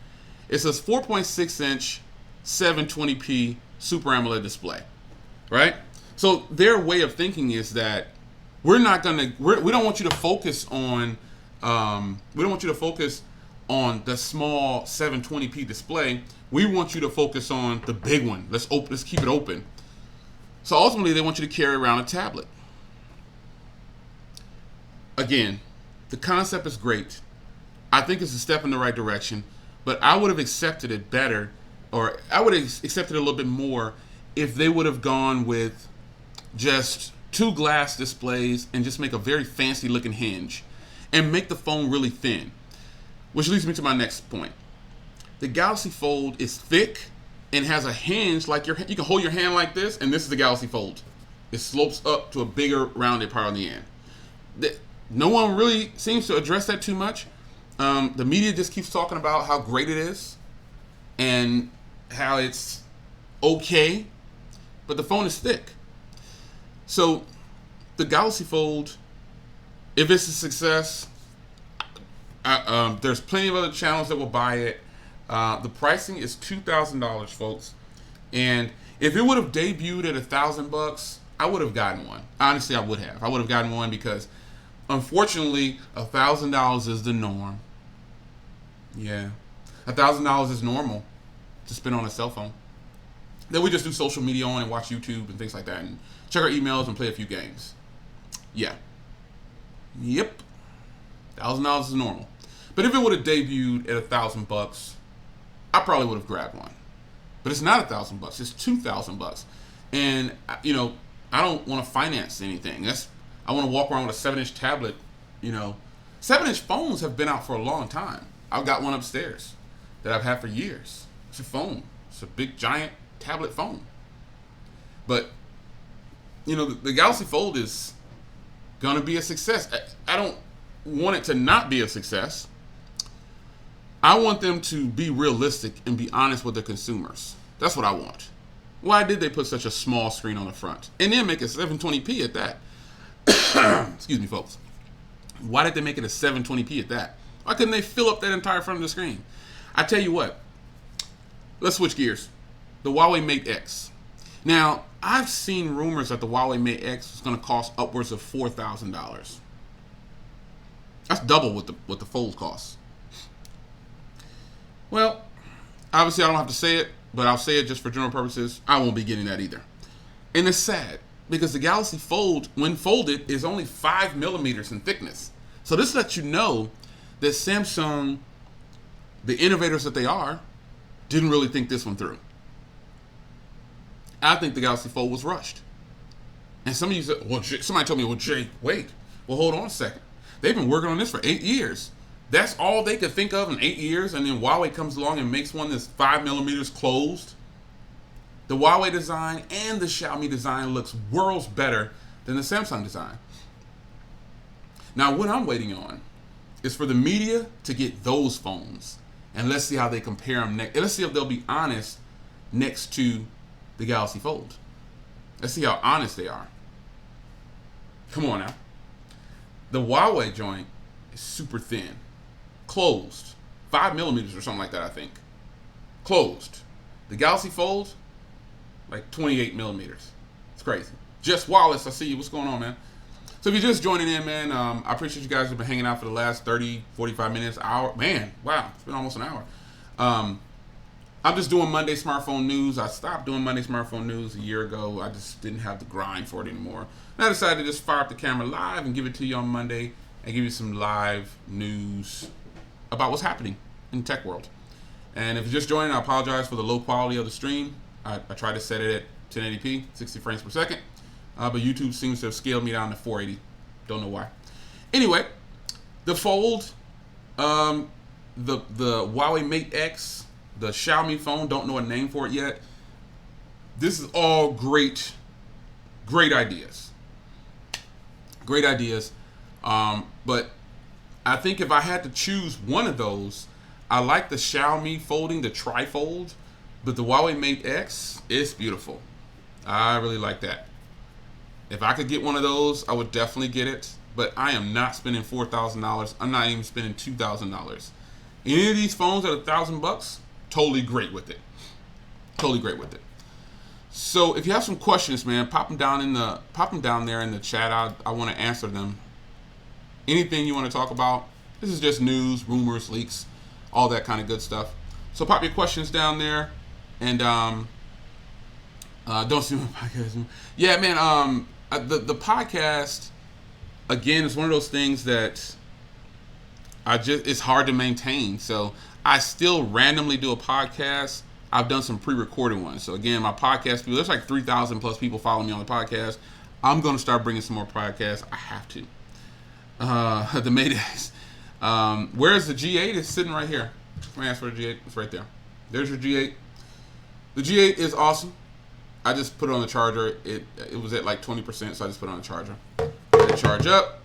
It says 4.6 inch 720p Super AMOLED display, right? So their way of thinking is that we don't want you to focus on the small 720p display. We want you to focus on the big one. Let's keep it open. So ultimately, they want you to carry around a tablet. Again, the concept is great. I think it's a step in the right direction, but I would have accepted it better, or I would have accepted it a little bit more if they would have gone with just 2 glass displays and just make a very fancy looking hinge and make the phone really thin. Which leads me to my next point. The Galaxy Fold is thick and has a hinge like you can hold your hand like this, and this is the Galaxy Fold. It slopes up to a bigger rounded part on the end. No one really seems to address that too much. The media just keeps talking about how great it is and how it's okay, but the phone is thick. So the Galaxy Fold, if it's a success, there's plenty of other channels that will buy it. The pricing is $2,000, folks. And if it would have debuted at $1,000, I would have gotten one. Honestly, I would have. I would have gotten one because, unfortunately, $1,000 is the norm. Yeah, $1,000 is normal to spend on a cell phone. Then we just do social media on and watch YouTube and things like that, and check our emails and play a few games. Yeah. Yep. $1,000 is normal. But if it would have debuted at $1,000, I probably would have grabbed one. But it's not $1,000. It's $2,000. And I don't want to finance anything. I want to walk around with a 7-inch tablet. 7-inch phones have been out for a long time. I've got one upstairs that I've had for years. It's a phone. It's a big giant tablet phone. But the Galaxy Fold is gonna be a success. I don't want it to not be a success. I want them to be realistic and be honest with their consumers. That's what I want. Why did they put such a small screen on the front? And then make it 720p at that? Excuse me, folks. Why did they make it a 720p at that? Why couldn't they fill up that entire front of the screen? I tell you what. Let's switch gears. The Huawei Mate X. Now, I've seen rumors that the Huawei Mate X is going to cost upwards of $4,000. That's double what the Fold costs. Well, obviously I don't have to say it. but I'll say it just for general purposes. I won't be getting that either. And it's sad because the Galaxy Fold, when folded, is only 5 millimeters in thickness. So this lets you know that Samsung, the innovators that they are, didn't really think this one through. I think the Galaxy Fold was rushed. And some of you said, well, somebody told me, well, Jay, wait. Well, hold on a second. They've been working on this for 8 years. That's all they could think of in 8 years, and then Huawei comes along and makes one that's 5 millimeters closed. The Huawei design and the Xiaomi design looks worlds better than the Samsung design. Now, what I'm waiting on is for the media to get those phones, and let's see how they compare them next. Let's see if they'll be honest next to the Galaxy Fold. Let's see how honest they are. Come on now. The Huawei joint is super thin. Closed. 5 millimeters or something like that, I think. Closed. The Galaxy Fold, like 28 millimeters. It's crazy. Jess Wallace, I see you. What's going on, man? So if you're just joining in, man, I appreciate you guys have been hanging out for the last 30, 45 minutes, hour. Man, wow, it's been almost an hour. I'm just doing Monday smartphone news. I stopped doing Monday smartphone news a year ago. I just didn't have the grind for it anymore. And I decided to just fire up the camera live and give it to you on Monday and give you some live news about what's happening in the tech world. And if you're just joining, I apologize for the low quality of the stream. I tried to set it at 1080p, 60 frames per second. But YouTube seems to have scaled me down to 480. Don't know why. Anyway, the Fold, the Huawei Mate X, the Xiaomi phone, don't know a name for it yet. This is all great ideas. Great ideas. But I think if I had to choose one of those, I like the Xiaomi folding, the trifold, but the Huawei Mate X is beautiful. I really like that. If I could get one of those, I would definitely get it. But I am not spending $4,000. I'm not even spending $2,000. Any of these phones at $1,000, totally great with it. Totally great with it. So if you have some questions, man, pop them down there in the chat. I want to answer them. Anything you want to talk about. This is just news, rumors, leaks, all that kind of good stuff. So pop your questions down there, and don't see my podcast. Yeah, man. The podcast again is one of those things that it's hard to maintain. So I still randomly do a podcast. I've done some pre-recorded ones. So again, my podcast people, there's like 3,000 plus people following me on the podcast. I'm going to start bringing some more podcasts. I have to. The Maydays. Where's the G8? It's sitting right here. Let me ask for the G8. It's right there. There's your G8. The G8 is awesome. I just put it on the charger. It was at like 20%, so I just put it on the charger. Let it charge up.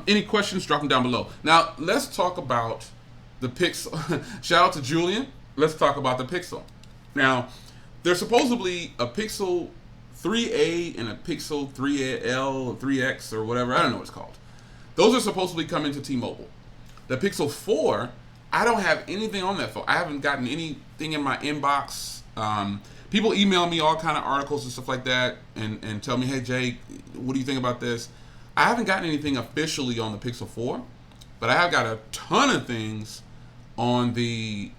Any questions, drop them down below. Now, let's talk about the Pixel. Shout out to Julian. Let's talk about the Pixel. Now, there's supposedly a Pixel 3A and a Pixel 3L or 3X or whatever. I don't know what it's called. Those are supposedly coming to T-Mobile. The Pixel 4, I don't have anything on that phone. I haven't gotten anything in my inbox. People email me all kind of articles and stuff like that and tell me, hey, Jay, what do you think about this? I haven't gotten anything officially on the Pixel 4, but I have got a ton of things on the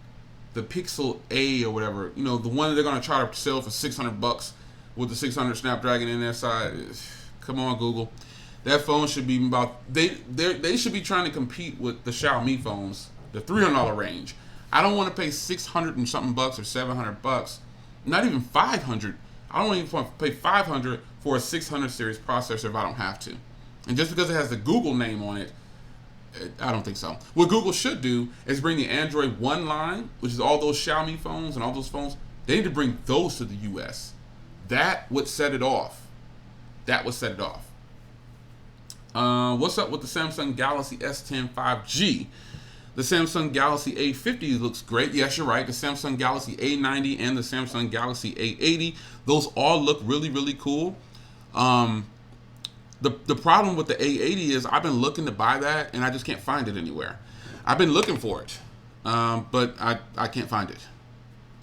Pixel A or whatever. You know, the one that they're going to try to sell for $600 with the 600 Snapdragon in their side. Come on, Google. That phone should be about, they should be trying to compete with the Xiaomi phones, the $300 range. I don't want to pay 600 and something bucks or $700. Not even 500. I don't even want to pay 500 for a 600 series processor if I don't have to. And just because it has the Google name on it, I don't think so. What Google should do is bring the Android One line, which is all those Xiaomi phones and all those phones. They need to bring those to the US. That would set it off. That would set it off. What's up with the Samsung Galaxy S10 5G? The Samsung Galaxy A50 looks great. Yes, you're right. The Samsung Galaxy A90 and the Samsung Galaxy A80, those all look really, really cool. The problem with the A80 is I've been looking to buy that and I just can't find it anywhere. I've been looking for it, but I can't find it.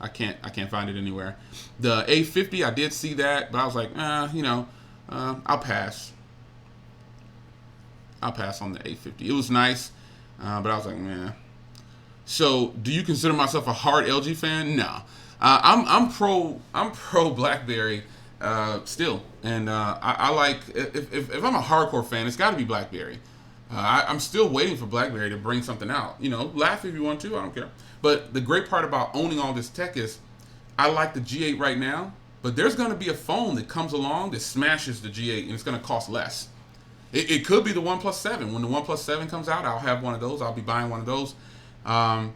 I can't find it anywhere. The A50, I did see that, but I was like, I'll pass. I'll pass on the A50. It was nice, but I was like, man. So, do you consider myself a hard LG fan? No. I'm pro BlackBerry still, and I like if I'm a hardcore fan, it's got to be BlackBerry. I'm still waiting for BlackBerry to bring something out. Laugh if you want to, I don't care. But the great part about owning all this tech is I like the G8 right now, but there's going to be a phone that comes along that smashes the G8 and it's going to cost less. It could be the OnePlus 7. When the OnePlus 7 comes out, I'll have one of those. I'll be buying one of those. Um,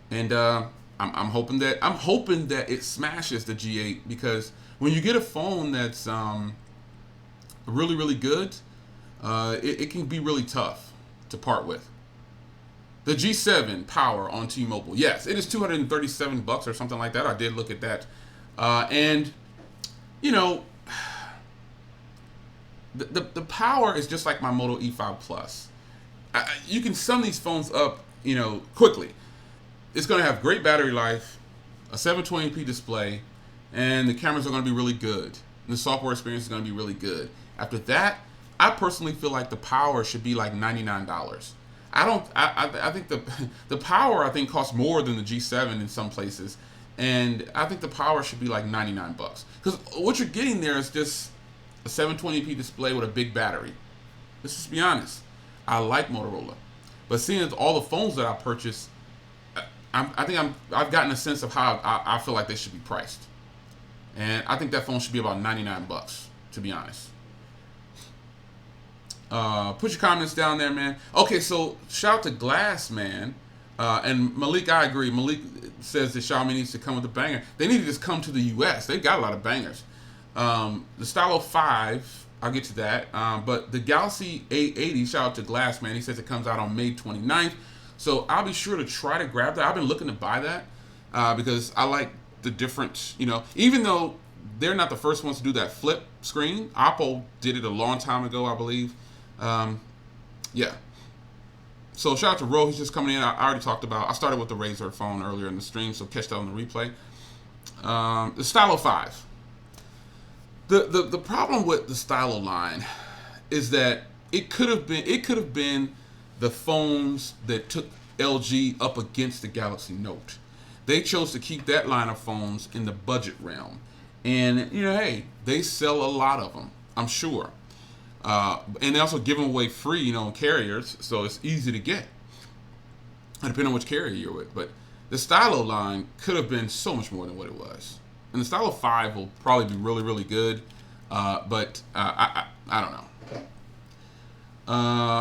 and I'm hoping that it smashes the G8 because when you get a phone that's really really good, it can be really tough to part with. The G7 Power on T-Mobile, yes, it is $237 or something like that. I did look at that, and you know, the power is just like my Moto E5 Plus. You can sum these phones up, quickly. It's going to have great battery life, a 720p display, and the cameras are going to be really good. And the software experience is going to be really good. After that, I personally feel like the power should be like $99. I don't. I think the power I think costs more than the G7 in some places, and I think the power should be like $99 because what you're getting there is just a 720p display with a big battery. Let's just be honest. I like Motorola, but seeing as all the phones that I purchase, I've gotten a sense of how I feel like they should be priced, and I think that phone should be about $99 to be honest. Put your comments down there, man. Okay, so shout out to Glass, man. And Malik, I agree. Malik says that Xiaomi needs to come with a banger. They need to just come to the U.S. They've got a lot of bangers. The Stylo 5, I'll get to that. But the Galaxy A80, shout out to Glass, man. He says it comes out on May 29th. So I'll be sure to try to grab that. I've been looking to buy that because I like the different, even though they're not the first ones to do that flip screen. Oppo did it a long time ago, I believe. Yeah. So shout out to Ro. He's just coming in. I already talked about. I started with the RAZR phone earlier in the stream, so catch that on the replay. The Stylo 5. The problem with the Stylo line is that it could have been the phones that took LG up against the Galaxy Note. They chose to keep that line of phones in the budget realm, and hey, they sell a lot of them. I'm sure. And they also give them away free, carriers, so it's easy to get, depending on which carrier you're with. But the Stylo line could have been so much more than what it was. And the Stylo 5 will probably be really, really good, but I don't know.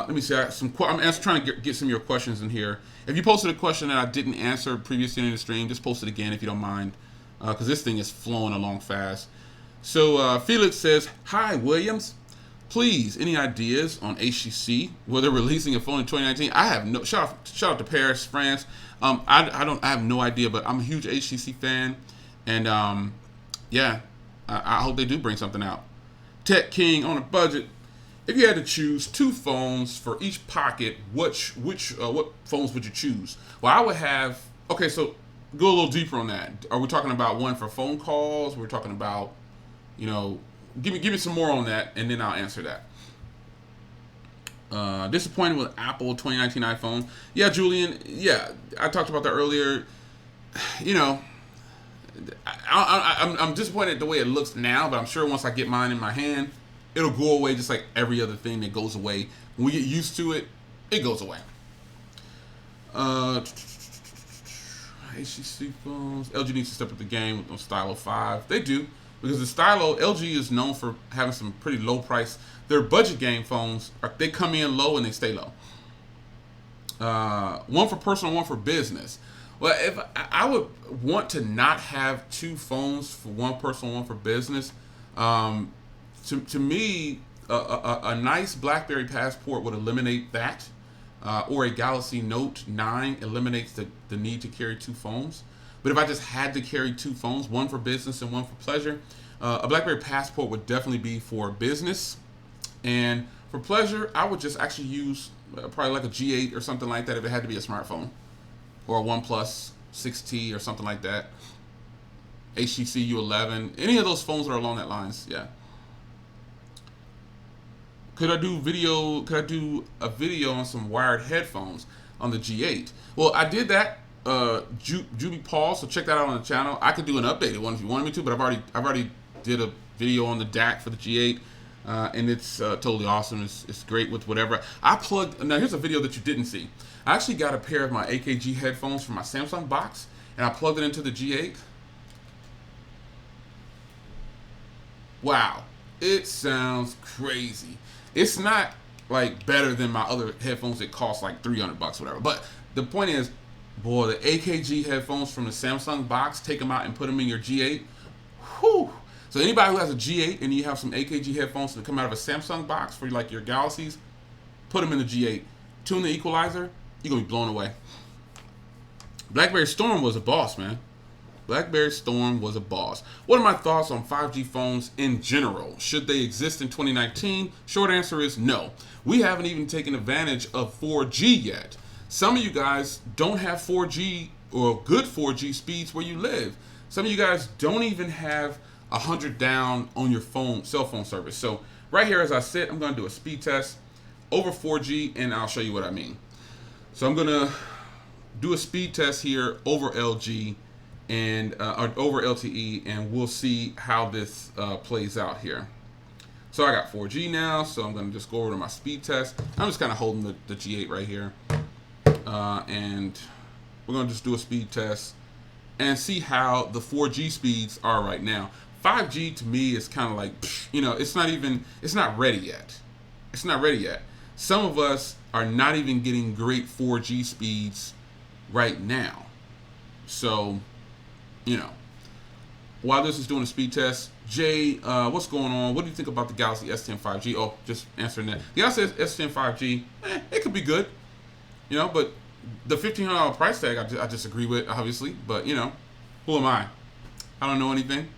Let me see. I'm trying to get some of your questions in here. If you posted a question that I didn't answer previously in the stream, just post it again if you don't mind, because this thing is flowing along fast. So Felix says, "Hi, Williams. Please, any ideas on HTC? Were they releasing a phone in 2019? I have no. Shout out to Paris, France. I have no idea, but I'm a huge HTC fan, and yeah, I hope they do bring something out. Tech King on a budget. If you had to choose two phones for each pocket, what phones would you choose? Well, I would have. Okay, so go a little deeper on that. Are we talking about one for phone calls? We're talking about, Give me some more on that, and then I'll answer that. Disappointed with Apple 2019 iPhone. Yeah, Julian. Yeah, I talked about that earlier. I'm disappointed the way it looks now, but I'm sure once I get mine in my hand, it'll go away just like every other thing that goes away. When we get used to it, it goes away. HTC phones. LG needs to step up the game with the Stylo 5. They do. Because the Stylo, LG is known for having some pretty low price. Their budget game phones, they come in low and they stay low. One for personal, one for business. Well, if I would want to not have two phones for one personal, one for business. To me, a nice BlackBerry Passport would eliminate that. Or a Galaxy Note 9 eliminates the need to carry two phones. But if I just had to carry two phones, one for business and one for pleasure, a BlackBerry Passport would definitely be for business. And for pleasure, I would just actually use probably like a G8 or something like that if it had to be a smartphone. Or a OnePlus 6T or something like that. HTC U11. Any of those phones that are along that lines, yeah. Could I do a video on some wired headphones on the G8? Well, I did that. Juby Paul, so check that out on the channel. I could do an updated one if you wanted me to, but I've already did a video on the DAC for the G8, and it's totally awesome. It's great with whatever. I plugged. Now here's a video that you didn't see. I actually got a pair of my AKG headphones from my Samsung box, and I plugged it into the G8. Wow, it sounds crazy. It's not like better than my other headphones that cost like $300, whatever. But the point is, boy, the AKG headphones from the Samsung box, take them out and put them in your G8. Whew. So anybody who has a G8 and you have some AKG headphones that come out of a Samsung box for like your Galaxies, put them in the G8. Tune the equalizer, you're gonna be blown away. BlackBerry Storm was a boss, man. BlackBerry Storm was a boss. What are my thoughts on 5G phones in general? Should they exist in 2019? Short answer is no. We haven't even taken advantage of 4G yet. Some of you guys don't have 4G or good 4G speeds where you live. Some of you guys don't even have 100 down on your cell phone service. So right here, as I said, I'm going to do a speed test over 4G, and I'll show you what I mean. So I'm going to do a speed test here over LG and or over LTE, and we'll see how this plays out here. So I got 4G now, so I'm going to just go over to my speed test. I'm just kind of holding the G8 right here, and we're going to just do a speed test and see how the 4G speeds are right now. 5G to me is kind of like, you know, it's not ready yet. It's not ready yet. Some of us are not even getting great 4G speeds right now. So, you know, while this is doing a speed test, Jay, what's going on? What do you think about the Galaxy S10 5G? Oh, just answering that. The Galaxy S10 5G, it could be good, you know, but the $1,500 price tag, I disagree with, obviously. But, you know, who am I? I don't know anything.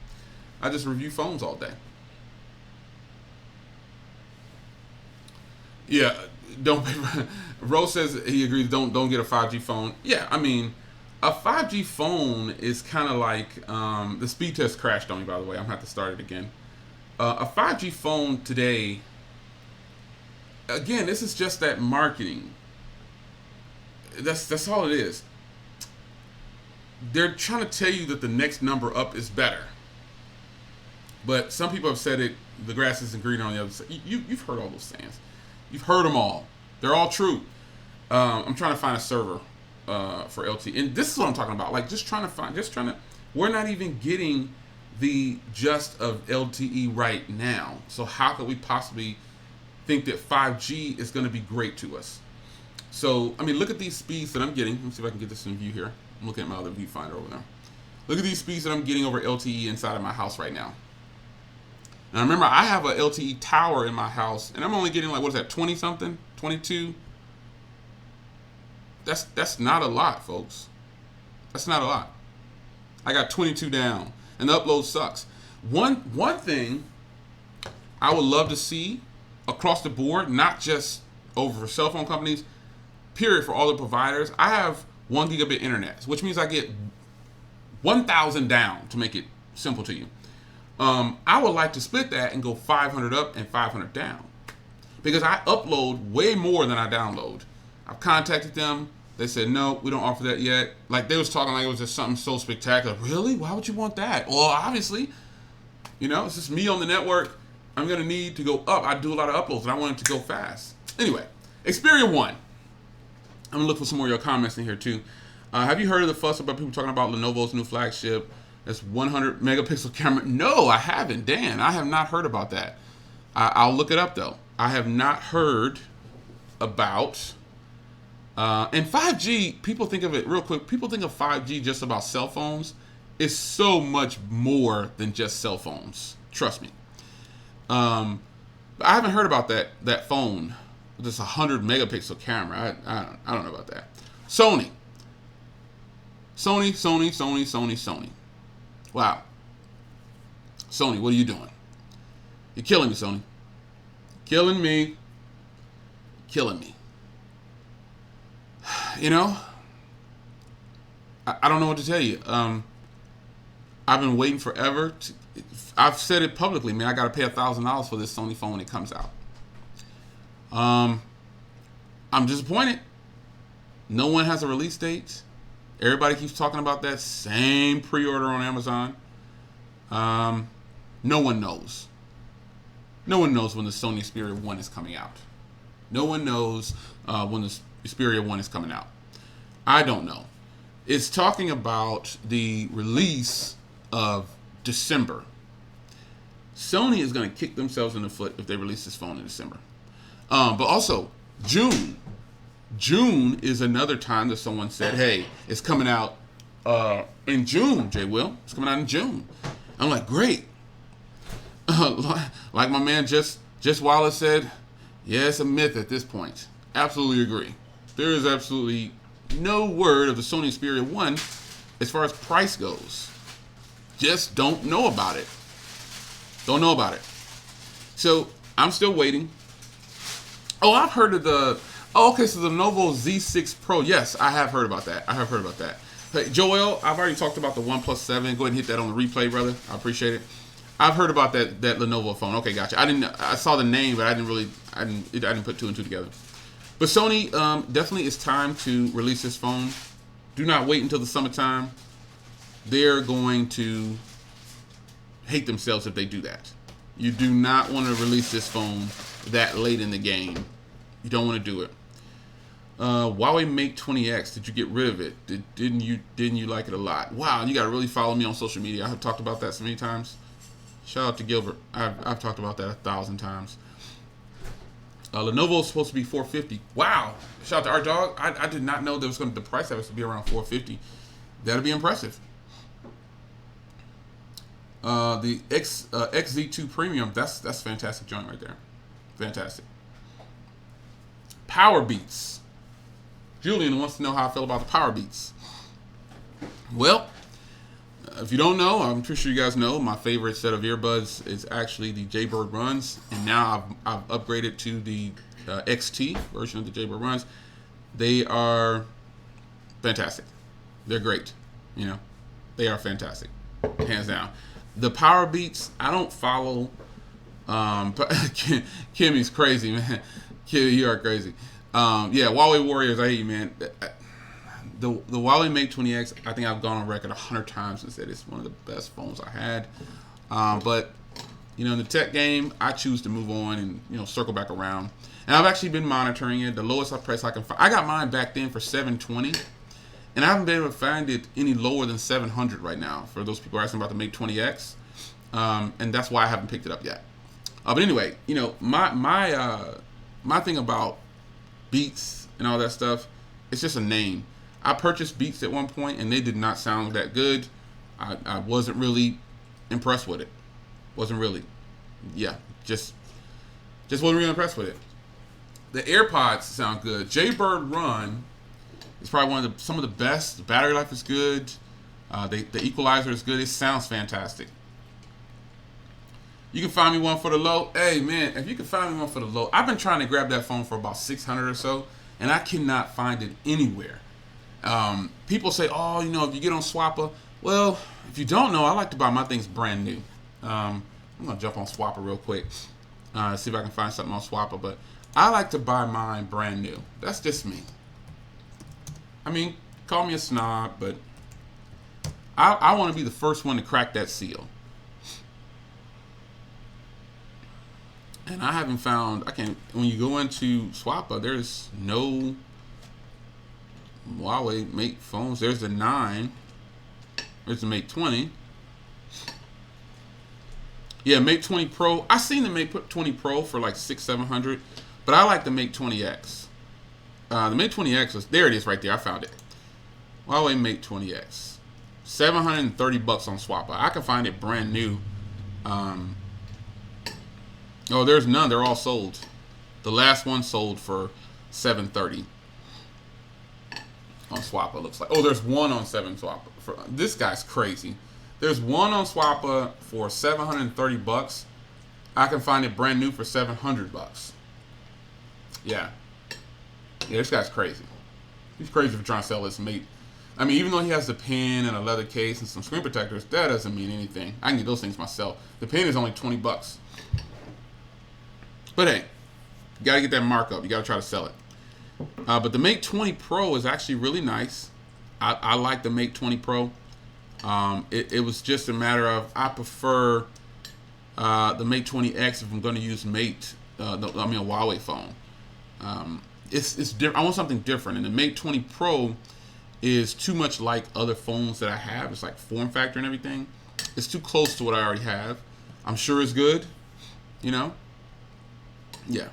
I just review phones all day. Yeah, don't. Rose says he agrees. Don't get a 5G phone. Yeah, I mean, a 5G phone is kind of like the speed test crashed on me. By the way, I'm gonna have to start it again. A 5G phone today. Again, this is just that marketing. That's all it is. They're trying to tell you that the next number up is better. But some people have said it. The grass isn't greener on the other side. You've heard all those sayings. You've heard them all. They're all true. I'm trying to find a server for LTE, and this is what I'm talking about. Like we're not even getting the just of LTE right now. So how could we possibly think that 5G is going to be great to us? So I mean, look at these speeds that I'm getting. Let me see if I can get this in view here. I'm looking at my other viewfinder over there. Look at these speeds that I'm getting over LTE inside of my house right now. Now remember, I have a LTE tower in my house, and I'm only getting like, what is that, 20 something, 22? That's not a lot, folks. That's not a lot. I got 22 down, and the upload sucks. One thing I would love to see across the board, not just over cell phone companies, period, for all the providers. I have 1 gigabit internet, which means I get 1,000 down, to make it simple to you. I would like to split that and go 500 up and 500 down, because I upload way more than I download. I've contacted them. They said, no, we don't offer that yet. Like, they was talking like it was just something so spectacular. Really? Why would you want that? Well, obviously, you know, it's just me on the network. I'm going to need to go up. I do a lot of uploads, and I want it to go fast. Anyway, Xperia 1. I'm going to look for some more of your comments in here, too. Have you heard of the fuss about people talking about Lenovo's new flagship? That's 100 megapixel camera. No, I haven't. Dan, I have not heard about that. I'll look it up, though. I have not heard about... and 5G, people think of it real quick. People think of 5G just about cell phones. It's so much more than just cell phones. Trust me. But I haven't heard about that phone with this 100 megapixel camera. I don't know about that. Sony. Wow. Sony, what are you doing? You're killing me, Sony. Killing me. You know, I don't know what to tell you. I've been waiting forever. I've said it publicly, man. I got to pay $1,000 for this Sony phone when it comes out. I'm disappointed. No one has a release date. Everybody keeps talking about that same pre-order on Amazon. No one knows. No one knows when the Sony Xperia 1 is coming out. No one knows when the Xperia 1 is coming out. I don't know. It's talking about the release of December. Sony is going to kick themselves in the foot if they release this phone in December. But also, June. June is another time that someone said, hey, it's coming out in June, Jay Will. It's coming out in June. I'm like, great. Like my man Just Wallace said, yeah, it's a myth at this point. Absolutely agree. There is absolutely no word of the Sony Xperia 1 as far as price goes. Just don't know about it. Don't know about it. So I'm still waiting. Oh, I've heard of the... Oh, okay, so the Lenovo Z6 Pro. Yes, I have heard about that. Hey, Joel, I've already talked about the OnePlus 7. Go ahead and hit that on the replay, brother. I appreciate it. I've heard about that Lenovo phone. Okay, gotcha. I saw the name, but I didn't put two and two together. But Sony, definitely it's time to release this phone. Do not wait until the summertime. They're going to hate themselves if they do that. You do not want to release this phone that late in the game. You don't want to do it. Huawei Mate 20X, did you get rid of it? Didn't you like it a lot? Wow, you got to really follow me on social media. I have talked about that so many times. Shout out to Gilbert. I've talked about that 1,000 times. Lenovo is supposed to be $450. Wow. Shout out to our dog. I did not know the price that was to be around $450. That'll be impressive. The XZ2 Premium, that's a fantastic joint right there. Fantastic. Power Beats. Julian wants to know how I feel about the Power Beats. Well, if you don't know, I'm pretty sure you guys know, my favorite set of earbuds is actually the Jaybird Runs, and now I've upgraded to the XT version of the Jaybird Runs. They are fantastic. They're great. You know, they are fantastic, hands down. The Power Beats, I don't follow. Kimmy's crazy, man. Kimmy, you are crazy. Yeah, Huawei Warriors, I hate you, man. The Huawei Mate 20X, I think I've gone on record 100 times and said it's one of the best phones I had. But, you know, in the tech game, I choose to move on and, you know, circle back around. And I've actually been monitoring it. The lowest price I can find, I got mine back then for $720. And I haven't been able to find it any lower than $700 right now for those people asking about the Mate 20X. And that's why I haven't picked it up yet. But anyway, you know, my thing about Beats and all that stuff, it's just a name. I purchased Beats at one point and they did not sound that good. I wasn't really impressed with it. Wasn't really. Yeah, just wasn't really impressed with it. The AirPods sound good. Jaybird Run is probably some of the best. The battery life is good. The equalizer is good. It sounds fantastic. You can find me one for the low. Hey, man, if you can find me one for the low. I've been trying to grab that phone for about $600 or so, and I cannot find it anywhere. People say, oh, you know, if you get on Swapper. Well, if you don't know, I like to buy my things brand new. I'm going to jump on Swapper real quick. See if I can find something on Swapper. But I like to buy mine brand new. That's just me. I mean, call me a snob, but I want to be the first one to crack that seal. And I haven't found, when you go into Swapper, there's no Huawei Mate phones. There's the 9. There's the Mate 20. Yeah, Mate 20 Pro. I seen the Mate 20 Pro for like $600-700, but I like the Mate 20X. The Mate 20X there it is right there. I found it. Huawei Mate 20X. $730 on Swapper. I can find it brand new. Oh, there's none. They're all sold. The last one sold for $730 on Swapper. Looks like. Oh, there's one on Swapper. This guy's crazy. There's one on Swapper for $730. I can find it brand new for $700. Yeah, this guy's crazy. He's crazy for trying to sell this Mate. I mean, even though he has the pen and a leather case and some screen protectors, that doesn't mean anything. I can get those things myself. The pen is only $20. But hey, you gotta get that markup. You gotta try to sell it. But the Mate 20 Pro is actually really nice. I like the Mate 20 Pro. It was just a matter of I prefer the Mate 20X if I'm going to use Mate. A Huawei phone. It's different. I want something different, and the Mate 20 Pro is too much like other phones that I have. It's like form factor and everything. It's too close to what I already have. I'm sure it's good, you know. Yeah.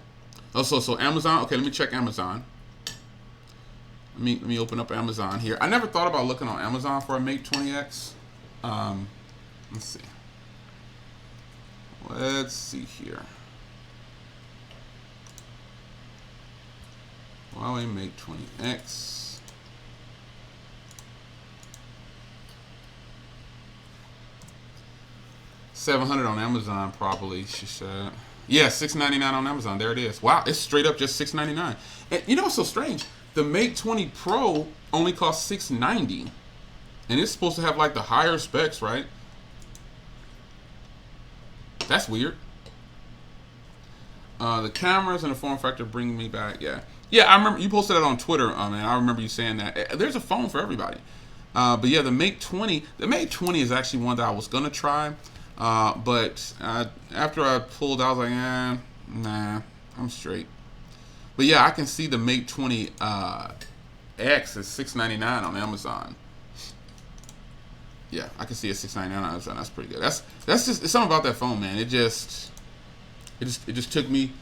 Also, so Amazon. Okay, let me check Amazon. Let me open up Amazon here. I never thought about looking on Amazon for a Mate 20X. Let's see. Let's see here. Huawei Mate 20X. $700 on Amazon, probably. She said, "Yeah, $699 on Amazon. There it is. Wow, it's straight up just $699." And you know what's so strange? The Mate 20 Pro only costs $690, and it's supposed to have like the higher specs, right? That's weird. The cameras and the form factor bring me back. Yeah. I remember you posted that on Twitter, and I remember you saying that. There's a phone for everybody. But yeah, the Mate 20 is actually one that I was gonna try. But after I pulled out, I was like, nah, I'm straight. But yeah, I can see the Mate 20 X is $699 on Amazon. Yeah, I can see it $699 on Amazon. That's pretty good. That's just, it's something about that phone, man. It just took me.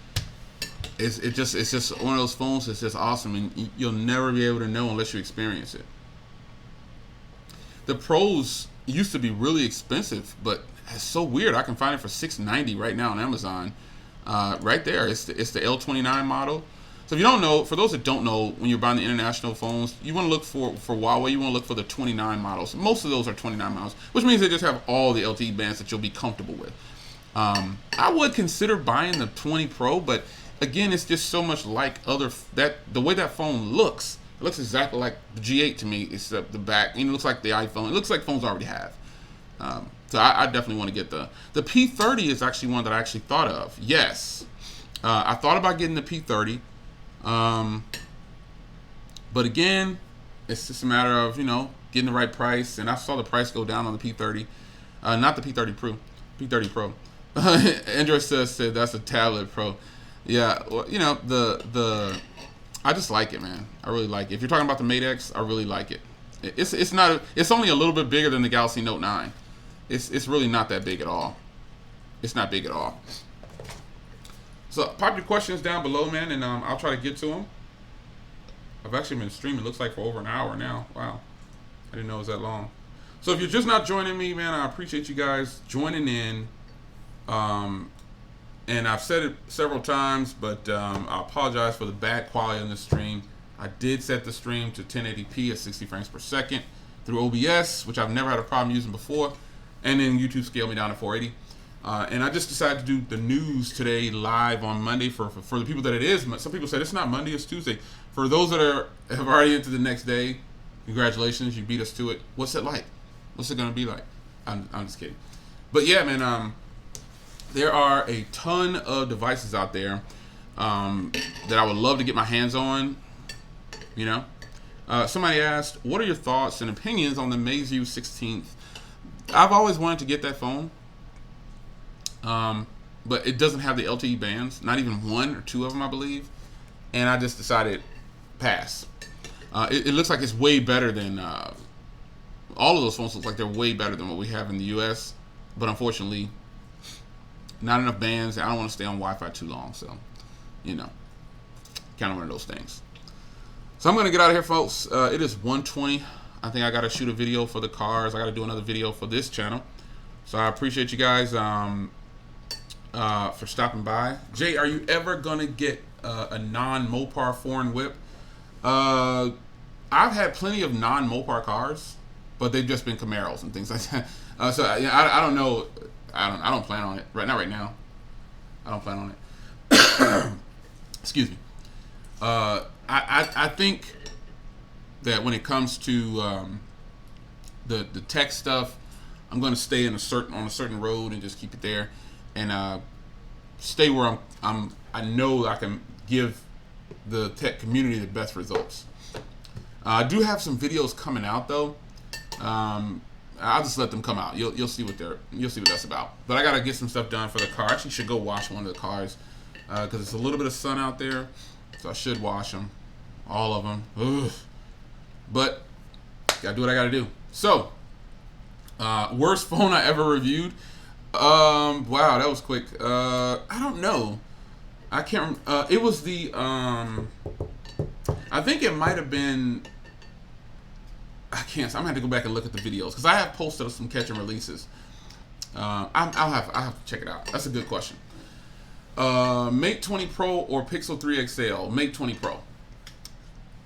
It's just one of those phones that's just awesome, and you'll never be able to know unless you experience it. The Pros used to be really expensive, but it's so weird. I can find it for $690 right now on Amazon. Right there, it's the L29 model. So if you don't know, for those that don't know, when you're buying the international phones, you want to look for Huawei, you want to look for the 29 models. Most of those are 29 models, which means they just have all the LTE bands that you'll be comfortable with. I would consider buying the 20 Pro, but again, it's just so much like the way that phone looks. It looks exactly like the G8 to me, except the back. It looks like the iPhone. It looks like phones I already have. So I definitely want to get the P30 is actually one that I actually thought of. Yes, I thought about getting the P30. But again, it's just a matter of, getting the right price. And I saw the price go down on the P30. Not the P30 Pro. P30 Pro. Android said that's a tablet Pro. Yeah, well, I just like it, man. I really like it. If you're talking about the Mate X, I really like it. It's only a little bit bigger than the Galaxy Note 9. It's really not that big at all. It's not big at all. So pop your questions down below, man, and I'll try to get to them. I've actually been streaming, looks like, for over an hour now. Wow. I didn't know it was that long. So if you're just not joining me, man, I appreciate you guys joining in. And I've said it several times, but I apologize for the bad quality on the stream. I did set the stream to 1080p at 60 frames per second through OBS, which I've never had a problem using before. And then YouTube scaled me down to 480. And I just decided to do the news today live on Monday for the people that it is. Some people said it's not Monday, it's Tuesday. For those that have already entered the next day, congratulations, you beat us to it. What's it like? What's it going to be like? I'm just kidding. But yeah, man, there are a ton of devices out there that I would love to get my hands on. Somebody asked, what are your thoughts and opinions on the Meizu 16th? I've always wanted to get that phone. But it doesn't have the LTE bands, not even one or two of them, I believe. And I just decided pass. It looks like it's way better than all of those phones. Look like they're way better than what we have in the U.S. But unfortunately, not enough bands. I don't want to stay on Wi-Fi too long, so kind of one of those things. So I'm gonna get out of here, folks. It is 1:20. I think I gotta shoot a video for the cars. I gotta do another video for this channel. So I appreciate you guys for stopping by. Jay, are you ever gonna get a non-Mopar foreign whip? I've had plenty of non-Mopar cars, but they've just been Camaros and things like that. So I don't know. I don't plan on it right now. I don't plan on it. Excuse me. I think that when it comes to the tech stuff, I'm going to stay on a certain road and just keep it there, and stay where I know I can give the tech community the best results. I do have some videos coming out though. I'll just let them come out. You'll see what that's about. But I gotta get some stuff done for the car. I actually should go wash one of the cars because it's a little bit of sun out there, so I should wash them, all of them. Ugh. But gotta do what I gotta do. So, worst phone I ever reviewed. Wow, that was quick. I don't know. I can't. It was the. I think it might have been. I can't. I'm gonna have to go back and look at the videos because I have posted some catch and releases. I'll have to check it out. That's a good question. Mate 20 Pro or Pixel 3 XL? Mate 20 Pro.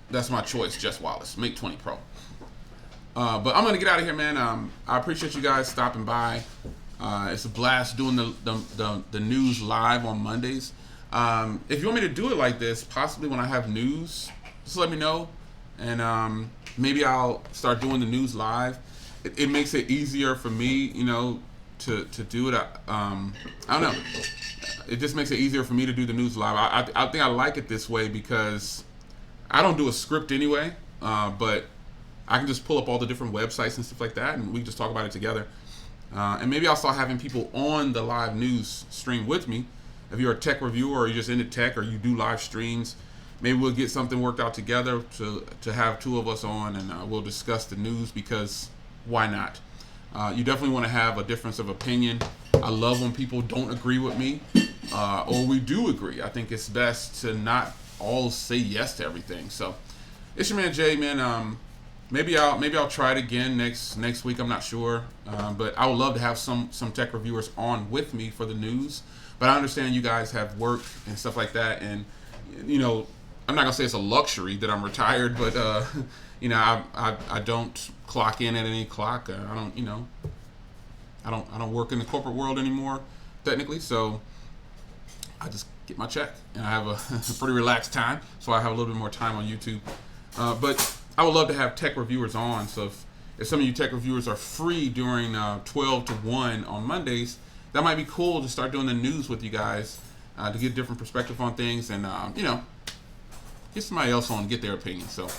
That's my choice, Jess Wallace. Mate 20 Pro. But I'm gonna get out of here, man. I appreciate you guys stopping by. It's a blast doing the news live on Mondays. If you want me to do it like this, possibly when I have news, just let me know, and maybe I'll start doing the news live. It makes it easier for me, to do it. I don't know. It just makes it easier for me to do the news live. I think I like it this way because I don't do a script anyway, but I can just pull up all the different websites and stuff like that, and we can just talk about it together. And maybe I'll start having people on the live news stream with me. If you're a tech reviewer or you're just into tech or you do live streams, maybe we'll get something worked out together to have two of us on, and we'll discuss the news because why not? You definitely want to have a difference of opinion. I love when people don't agree with me or we do agree. I think it's best to not all say yes to everything. So it's your man Jay, man. Maybe I'll try it again next week. I'm not sure, but I would love to have some tech reviewers on with me for the news. But I understand you guys have work and stuff like that, and I'm not gonna say it's a luxury that I'm retired, but I don't clock in at any clock. I don't work in the corporate world anymore, technically. So I just get my check, and I have a pretty relaxed time. So I have a little bit more time on YouTube, but I would love to have tech reviewers on. So if some of you tech reviewers are free during 12 to 1 on Mondays, that might be cool to start doing the news with you guys to get a different perspective on things and, get somebody else on and get their opinion. So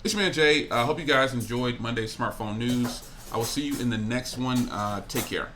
it's your man Jay. I hope you guys enjoyed Monday's Smartphone News. I will see you in the next one. Take care.